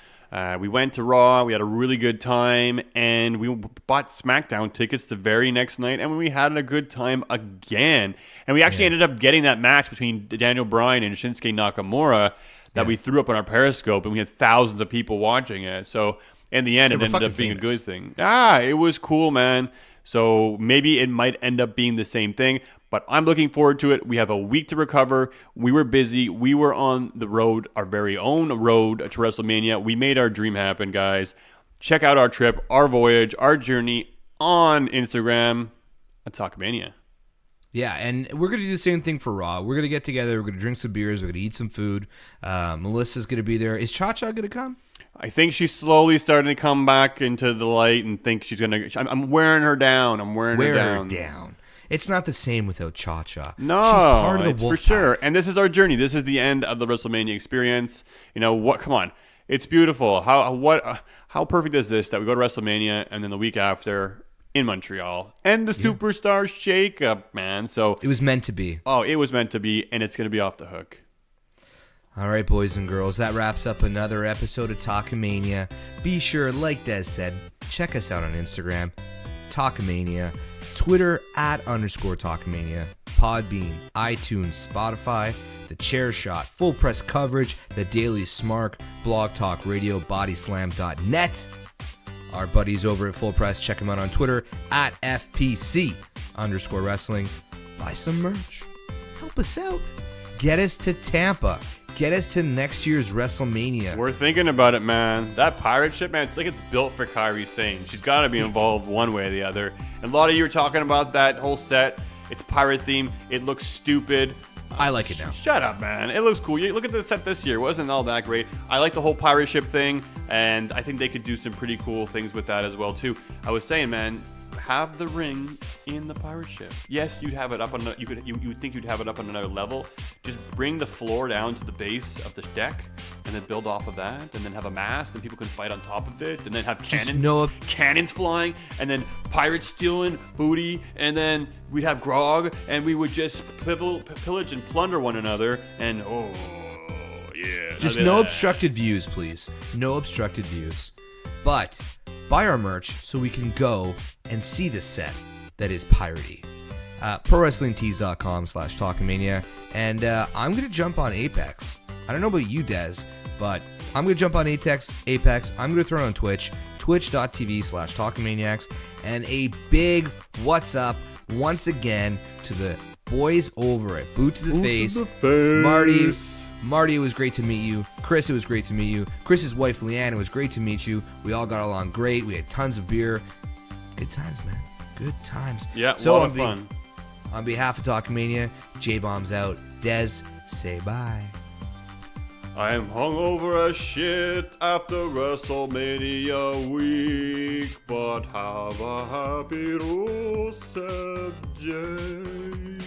We went to Raw, we had a really good time, and we bought SmackDown tickets the very next night, and we had a good time again. And we actually ended up getting that match between Daniel Bryan and Shinsuke Nakamura that we threw up on our Periscope, and we had thousands of people watching it. So in the end, it ended up being a good thing. It was cool, man. So maybe it might end up being the same thing, but I'm looking forward to it. We have a week to recover. We were busy. We were on the road, our very own road to WrestleMania. We made our dream happen, guys. Check out our trip, our voyage, our journey on Instagram at Talkamania. Yeah, and we're going to do the same thing for Raw. We're going to get together. We're going to drink some beers. We're going to eat some food. Melissa's going to be there. Is Cha-Cha going to come? I think she's slowly starting to come back into the light and think she's going to... I'm wearing her down. Wear her down. It's not the same without Cha-Cha. No, she's part of the it's Wolf for sure. Pack. And this is our journey. This is the end of the WrestleMania experience. Come on. It's beautiful. How perfect is this that we go to WrestleMania and then the week after in Montreal and the Superstars shakeup, man. So it was meant to be. Oh, it was meant to be, and it's going to be off the hook. All right, boys and girls, that wraps up another episode of Talkamania. Be sure, like Des said, check us out on Instagram, Talkamania, Twitter @_Talkamania, Podbean, iTunes, Spotify, The Chair Shot, Full Press Coverage, The Daily Smark, Blog Talk Radio, Bodyslam.net. Our buddies over at Full Press, check them out on Twitter @FPC_wrestling. Buy some merch. Help us out. Get us to Tampa. Get us to next year's WrestleMania. We're thinking about it, man. That pirate ship, man, it's like it's built for Kairi Sane. She's got to be involved one way or the other. And a lot of you are talking about that whole set. It's pirate theme. It looks stupid. I like it now. Shut up, man. It looks cool. You look at the set this year. It wasn't all that great. I like the whole pirate ship thing, and I think they could do some pretty cool things with that as well, too. I was saying, man, have the ring in the pirate ship. Yes, you'd have it up on you would think you'd have it up on another level. Just bring the floor down to the base Uh, of the deck, and then build off of that, and then have a mast, and people can fight on top of it, and then have Just cannons flying, and then pirates stealing booty, and then we'd have grog, and we would just pillage and plunder one another, and yeah. Just no obstructed views, please. No obstructed views. But buy our merch so we can go and see the set that is piratey. ProWrestlingTees.com/Talkamania. And I'm going to jump on Apex. I don't know about you, Dez, but I'm going to jump on Apex. I'm going to throw it on Twitch. Twitch.tv/Talkamaniacs. And a big what's up once again to the boys over at Boot to the Face. Marty, it was great to meet you. Chris, it was great to meet you. Chris's wife, Leanne, it was great to meet you. We all got along great. We had tons of beer. Good times, man. Good times. Yeah, so a lot of fun. On behalf of Talkamania, J-Bomb's out. Dez, say bye. I am hungover as shit after WrestleMania week, but have a happy Rusev Day.